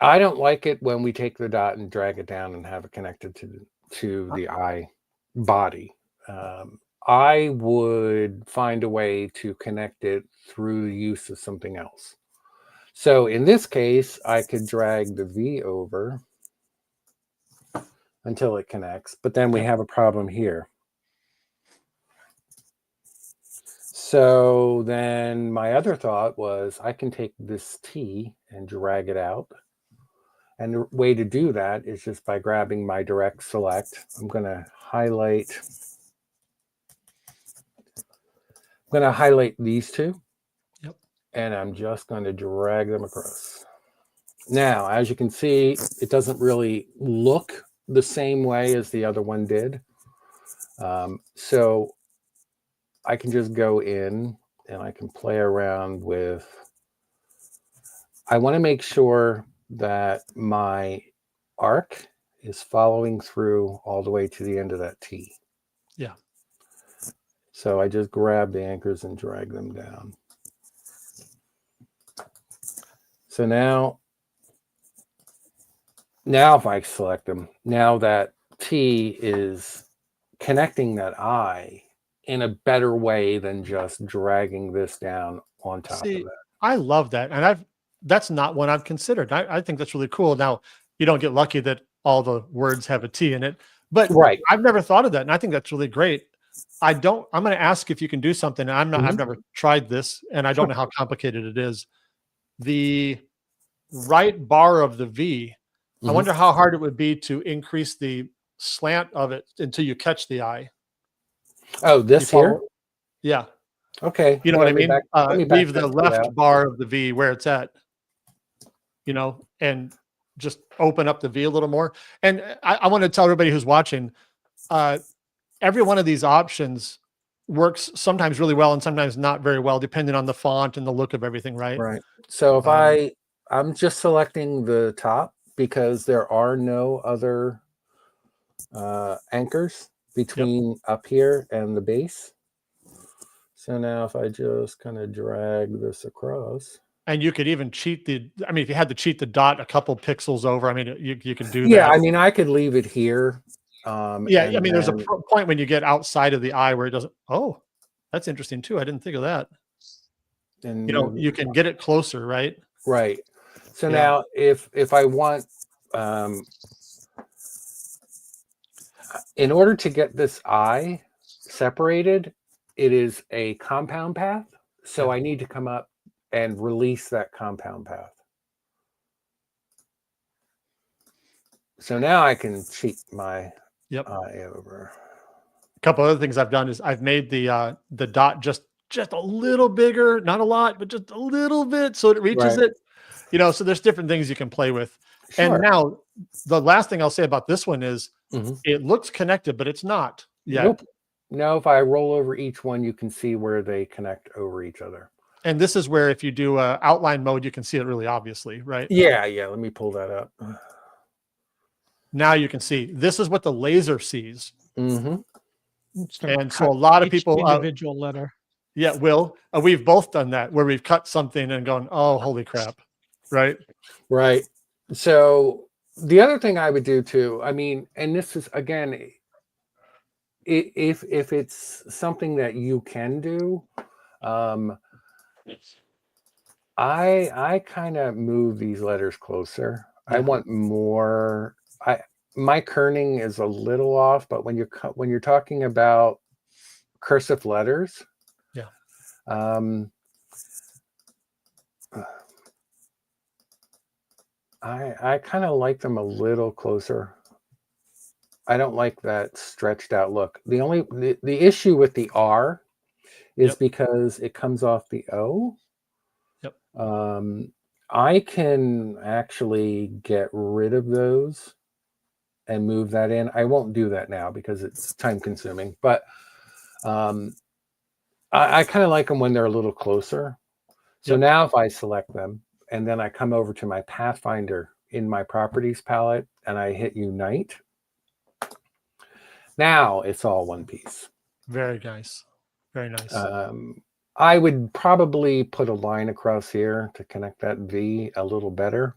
I don't like it when we take the dot and drag it down and have it connected to the eye body. I would find a way to connect it through the use of something else. So in this case, I could drag the V over until it connects, but then we have a problem here. So then my other thought was I can take this T and drag it out. And the way to do that is just by grabbing my direct select. I'm going to highlight these two. Yep. And I'm just going to drag them across. Now, as you can see, it doesn't really look the same way as the other one did. So I can just go in and I can play around with, I want to make sure that my arc is following through all the way to the end of that T. Yeah. So I just grab the anchors and drag them down. So now if I select them, now that T is connecting that I in a better way than just dragging this down on top of that. I love that. And that's not one I've considered. I think that's really cool. Now, you don't get lucky that all the words have a T in it, but Right. I've never thought of that. And I think that's really great. I'm going to ask if you can do something. I've never tried this and I don't know how complicated it is. The right bar of the V, I wonder how hard it would be to increase the slant of it until you catch the I. Oh, this here? Yeah. Okay. You know what I mean? Leave the left out. bar of the V where it's at, you know, and just open up the V a little more. And I want to tell everybody who's watching, every one of these options works sometimes really well and sometimes not very well, depending on the font and the look of everything, right? Right. So if I'm just selecting the top because there are no other anchors between up here and the base. So now if I just kind of drag this across. And you could even cheat if you had to cheat the dot a couple pixels over, I mean, you could do that. Yeah, I mean, I could leave it here. Yeah, I mean, there's a point when you get outside of the eye where it doesn't. Oh, that's interesting too. I didn't think of that. And you know, you can get it closer, right? Right. So now, if I want, in order to get this eye separated, it is a compound path. So I need to come up and release that compound path. So now I can cheat my eye over. A couple other things I've done is I've made the dot just a little bigger, not a lot, but just a little bit so it reaches it. You know, so there's different things you can play with. Sure. And now the last thing I'll say about this one is it looks connected, but it's not yet. Nope. No, if I roll over each one, you can see where they connect over each other. And this is where if you do outline mode, you can see it really obviously, right? Yeah, yeah. Let me pull that up. Now you can see this is what the laser sees. Mm-hmm. And so a lot of people individual letter. Yeah, Will, we've both done that where we've cut something and gone, oh, holy crap. Right. Right. So the other thing I would do too, I mean, and this is again, if it's something that you can do, I kind of move these letters closer. Yeah. I want more. My kerning is a little off, but when you're talking about cursive letters, I kind of like them a little closer. I don't like that stretched out look. The issue with the R is because it comes off the O. Yep. I can actually get rid of those and move that in. I won't do that now because it's time consuming, but I kind of like them when they're a little closer. So now if I select them and then I come over to my Pathfinder in my properties palette and I hit Unite, now it's all one piece. Very nice. Very nice. I would probably put a line across here to connect that V a little better,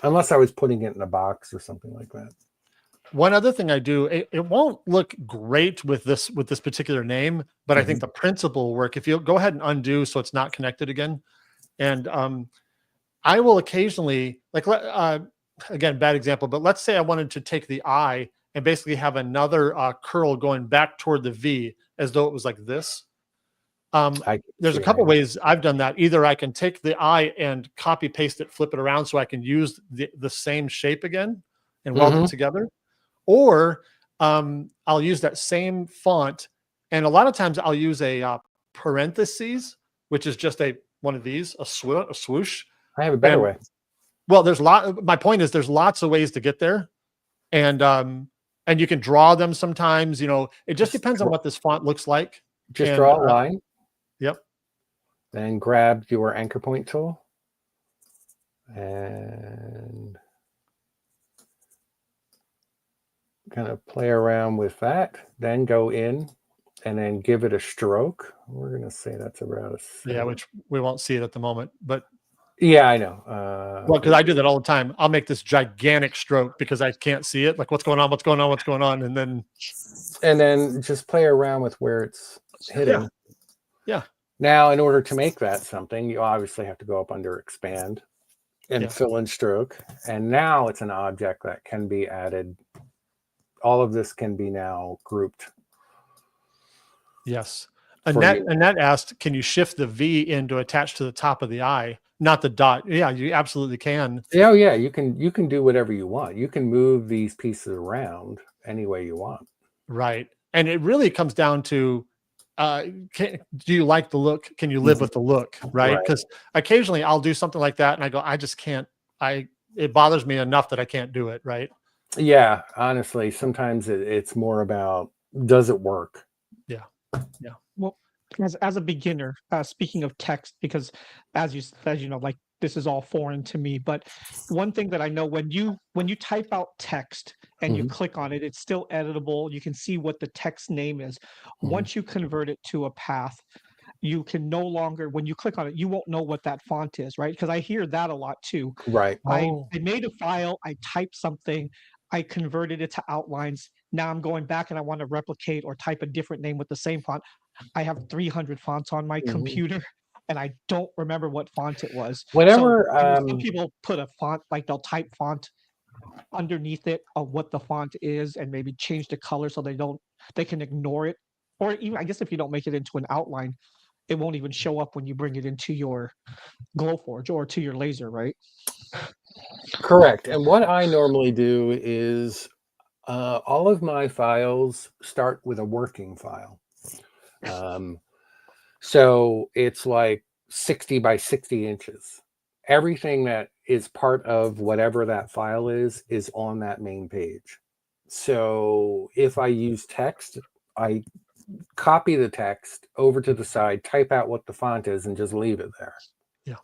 unless I was putting it in a box or something like that. One other thing I do, it won't look great with this particular name, but I think the principle will work. If you go ahead and undo so it's not connected again, and I will occasionally, like again, bad example, but let's say I wanted to take the I and basically have another curl going back toward the V as though it was like this. I can There's see a couple how. ways I've done that. Either I can take the eye and copy paste it, flip it around so I can use the same shape again and weld it together, or I'll use that same font. And a lot of times I'll use a parentheses, which is just one of these, a swoosh. I have a better And way. well, my point is there's lots of ways to get there. And you can draw them sometimes, it just depends on what this font looks like. Just And draw a line. Yep. Then grab your anchor point tool and kind of play around with that. Then go in and then give it a stroke. We're going to say that's about a 7. Yeah, which we won't see it at the moment, but yeah, I know. well, because I do that all the time. I'll make this gigantic stroke because I can't see it. Like, what's going on? What's going on? What's going on? And then just play around with where it's hitting. Yeah. Now, in order to make that something, you obviously have to go up under expand and fill in stroke. And now it's an object that can be added. All of this can be now grouped. Yes. Annette asked, can you shift the V in to attach to the top of the eye, not the dot? Yeah, you absolutely can. Oh yeah, you can do whatever you want. You can move these pieces around any way you want. Right. And it really comes down to, do you like the look? Can you live with the look? Right. Because occasionally I'll do something like that and I go, I just can't, it bothers me enough that I can't do it. Right. Yeah. Honestly, sometimes it's more about, does it work? Yeah. Yeah. Well, as a beginner, speaking of text, because as you know, like this is all foreign to me, but one thing that I know, when you type out text and you click on it, it's still editable. You can see what the text name is. Once you convert it to a path, you can no longer, when you click on it, you won't know what that font is, right? Because I hear that a lot too. Right. I made a file, I typed something, I converted it to outlines. Now I'm going back and I want to replicate or type a different name with the same font. I have 300 fonts on my computer and I don't remember what font it was. Whenever some people put a font, like they'll type font underneath it of what the font is and maybe change the color so they can ignore it. Or even, I guess, if you don't make it into an outline, it won't even show up when you bring it into your Glowforge or to your laser, right? Correct. And what I normally do is all of my files start with a working file. So it's like 60 by 60 inches. Everything that is part of whatever that file is on that main page. So if I use text, I copy the text over to the side, type out what the font is, and just leave it there. Yeah.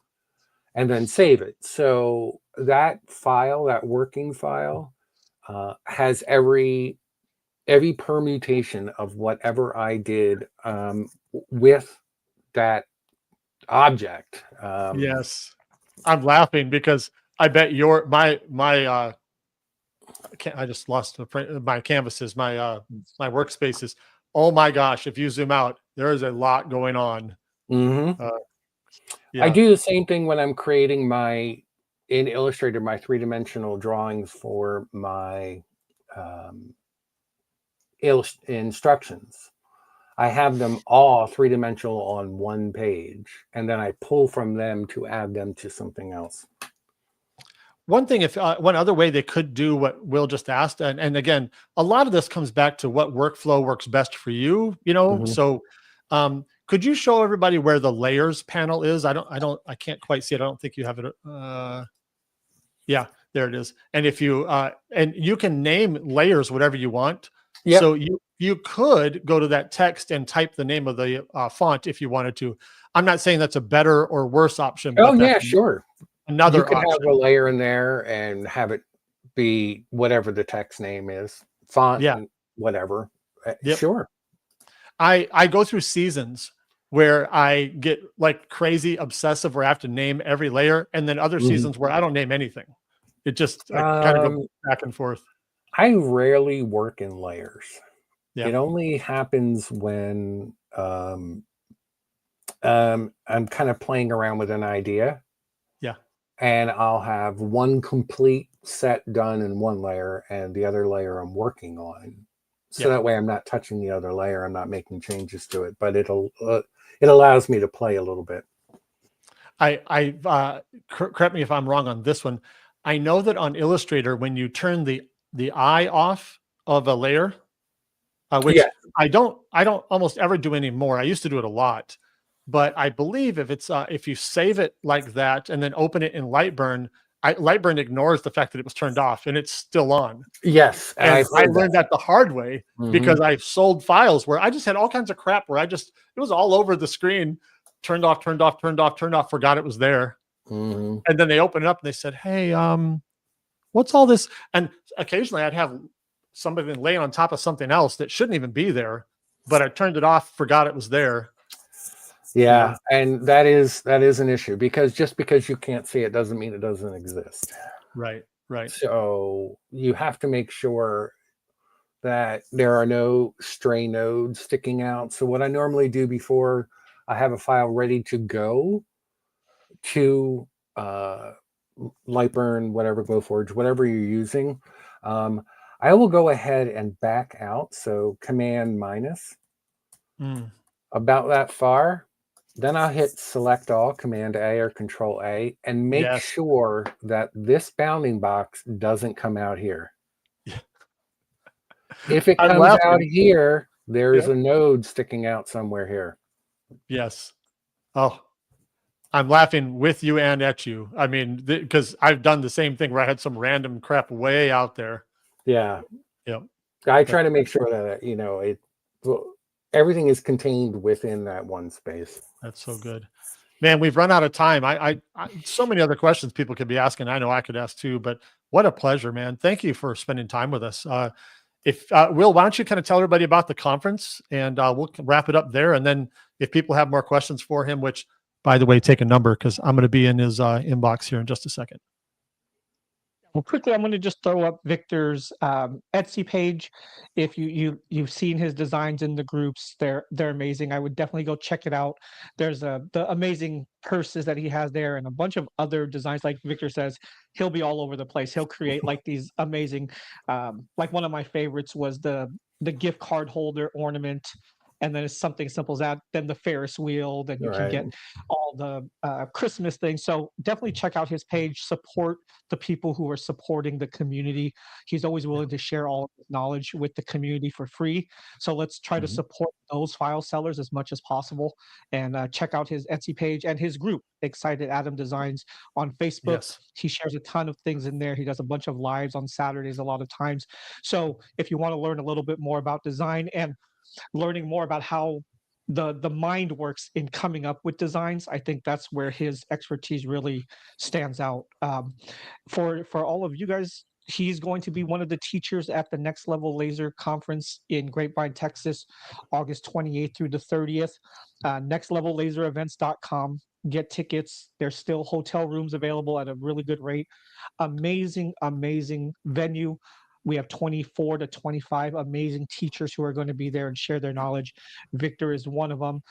And then save it. So that file, that working file, has every permutation of whatever I did with that object. Yes. I'm laughing because I bet I just lost my canvases, my workspaces. Oh my gosh. If you zoom out, there is a lot going on. I do the same thing when I'm creating in Illustrator, my 3-dimensional drawings for my instructions. I have them all 3-dimensional on one page, and then I pull from them to add them to something else. One thing, one other way they could do what Will just asked, and again, a lot of this comes back to what workflow works best for you, So, could you show everybody where the layers panel is? I can't quite see it. I don't think you have it. Yeah, there it is. And if you and you can name layers whatever you want. Yep. So you could go to that text and type the name of the font if you wanted to. I'm not saying that's a better or worse option. Oh yeah, sure. Another you could option. have a layer in there and have it be whatever the text name is, font, whatever. Yep. Sure. I go through seasons where I get like crazy obsessive where I have to name every layer, and then other seasons where I don't name anything. It just kind of go back and forth. I rarely work in layers. Yeah. It only happens when I'm kind of playing around with an idea. Yeah. And I'll have one complete set done in one layer and the other layer I'm working on. So that way I'm not touching the other layer. I'm not making changes to it, but it allows me to play a little bit. Correct me if I'm wrong on this one. I know that on Illustrator, when you turn the eye off of a layer, which Yeah. I don't almost ever do anymore. I used to do it a lot, but I believe if you save it like that and then open it in Lightburn, Lightburn ignores the fact that it was turned off and it's still on. Yes, And I've I heard learned that the hard way because I've sold files where I just had all kinds of crap where it was all over the screen, turned off, turned off, turned off, turned off, forgot it was there. Mm-hmm. And then they opened it up and they said, "Hey, what's all this?" And occasionally I'd have somebody lay on top of something else that shouldn't even be there, but I turned it off, forgot it was there. Yeah, and that is an issue, because just because you can't see it doesn't mean it doesn't exist. Right. So you have to make sure that there are no stray nodes sticking out. So what I normally do before I have a file ready to go to Lightburn, whatever, Glowforge, whatever you're using, I will go ahead and back out. So Command minus about that far. Then I'll hit Select All, Command A or Control A, and make sure that this bounding box doesn't come out here. If it comes out here, there's a node sticking out somewhere here. Yes. Oh, I'm laughing with you and at you. I mean, because I've done the same thing where I had some random crap way out there. Yeah. Yeah. I try to make sure that, everything is contained within that one space. That's so good. Man, we've run out of time. I so many other questions people could be asking. I know I could ask too, but what a pleasure, man. Thank you for spending time with us. Will, why don't you kind of tell everybody about the conference, and we'll wrap it up there. And then if people have more questions for him, which, by the way, take a number because I'm going to be in his inbox here in just a second. Well, quickly, I'm going to just throw up Victor's Etsy page. If you've seen his designs in the groups, they're amazing. I would definitely go check it out. There's the amazing purses that he has there, and a bunch of other designs. Like Victor says, he'll be all over the place. He'll create like these amazing. Like one of my favorites was the gift card holder ornament. And then it's something simple as that. Then the Ferris wheel. Then you can get all the Christmas things. So definitely check out his page. Support the people who are supporting the community. He's always willing to share all of his knowledge with the community for free. So let's try to support those file sellers as much as possible. And check out his Etsy page and his group, Excited Adam Designs, on Facebook. Yes. He shares a ton of things in there. He does a bunch of lives on Saturdays a lot of times. So if you want to learn a little bit more about design and learning more about how the mind works in coming up with designs, I think that's where his expertise really stands out. For all of you guys, he's going to be one of the teachers at the Next Level Laser Conference in Grapevine, Texas, August 28th through the 30th. nextlevellasерevents.com. Get tickets. There's still hotel rooms available at a really good rate. Amazing venue. We have 24 to 25 amazing teachers who are going to be there and share their knowledge. Victor is one of them.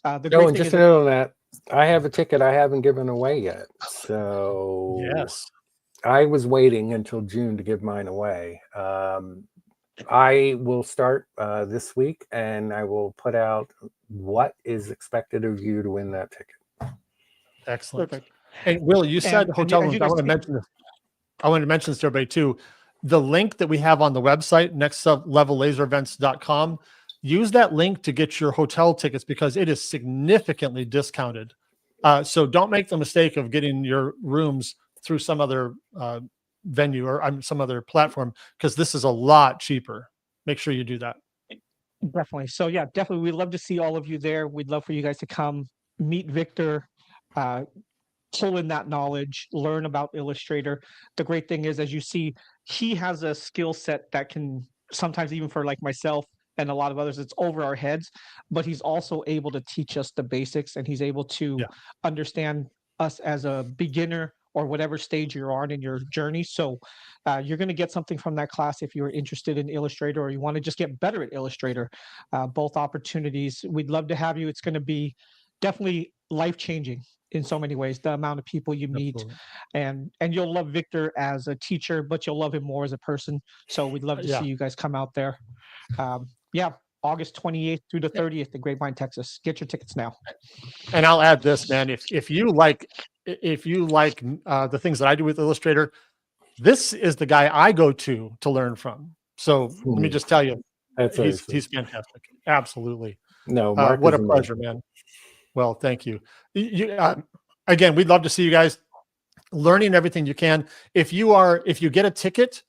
And just to note on that, I have a ticket I haven't given away yet. So yes, I was waiting until June to give mine away. I will start this week, and I will put out what is expected of you to win that ticket. Excellent. Perfect. And Will, you said hotel rooms. I want to mention this. I want to mention this to everybody too. The link that we have on the website, nextlevellasерevents.com, use that link to get your hotel tickets because it is significantly discounted. So don't make the mistake of getting your rooms through some other venue or some other platform, because this is a lot cheaper. Make sure you do that. Definitely. So yeah, definitely. We'd love to see all of you there. We'd love for you guys to come meet Victor, pull in that knowledge, learn about Illustrator. The great thing is, as you see, he has a skill set that can sometimes, even for like myself and a lot of others, it's over our heads, but he's also able to teach us the basics, and he's able to understand us as a beginner or whatever stage you're on in your journey. So you're going to get something from that class if you're interested in Illustrator or you want to just get better at Illustrator. Both opportunities. We'd love to have you. It's going to be definitely life-changing in so many ways, the amount of people you meet. Absolutely. and you'll love Victor as a teacher, but you'll love him more as a person. So we'd love to see you guys come out there. August 28th through the 30th in Grapevine, Texas. Get your tickets now. And I'll add this, man. If you like the things that I do with Illustrator, this is the guy I go to learn from. So let me just tell you, That's he's fantastic. Absolutely. No, Mark, what is a amazing. pleasure, man. Well, thank you. Again, we'd love to see you guys learning everything you can. If you get a ticket,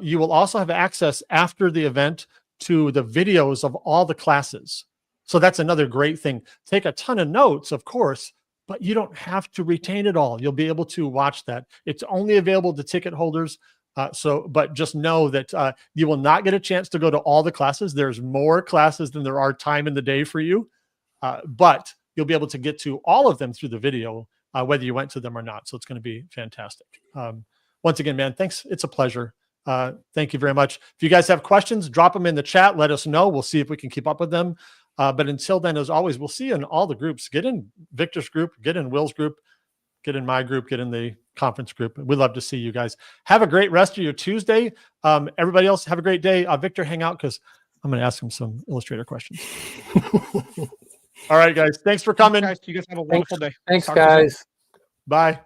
you will also have access after the event to the videos of all the classes. So that's another great thing. Take a ton of notes, of course, but you don't have to retain it all. You'll be able to watch that. It's only available to ticket holders. But just know that you will not get a chance to go to all the classes. There's more classes than there are time in the day for you, but you'll be able to get to all of them through the video, whether you went to them or not. So it's going to be fantastic. Once again, man, thanks. It's a pleasure. Thank you very much. If you guys have questions, drop them in the chat. Let us know. We'll see if we can keep up with them. But until then, as always, we'll see you in all the groups. Get in Victor's group, get in Will's group, get in my group, get in the conference group. We'd love to see you guys. Have a great rest of your Tuesday. Everybody else, have a great day. Victor, hang out because I'm going to ask him some Illustrator questions. All right, guys. Thanks for coming. You guys have a wonderful day. Thanks, guys. Bye.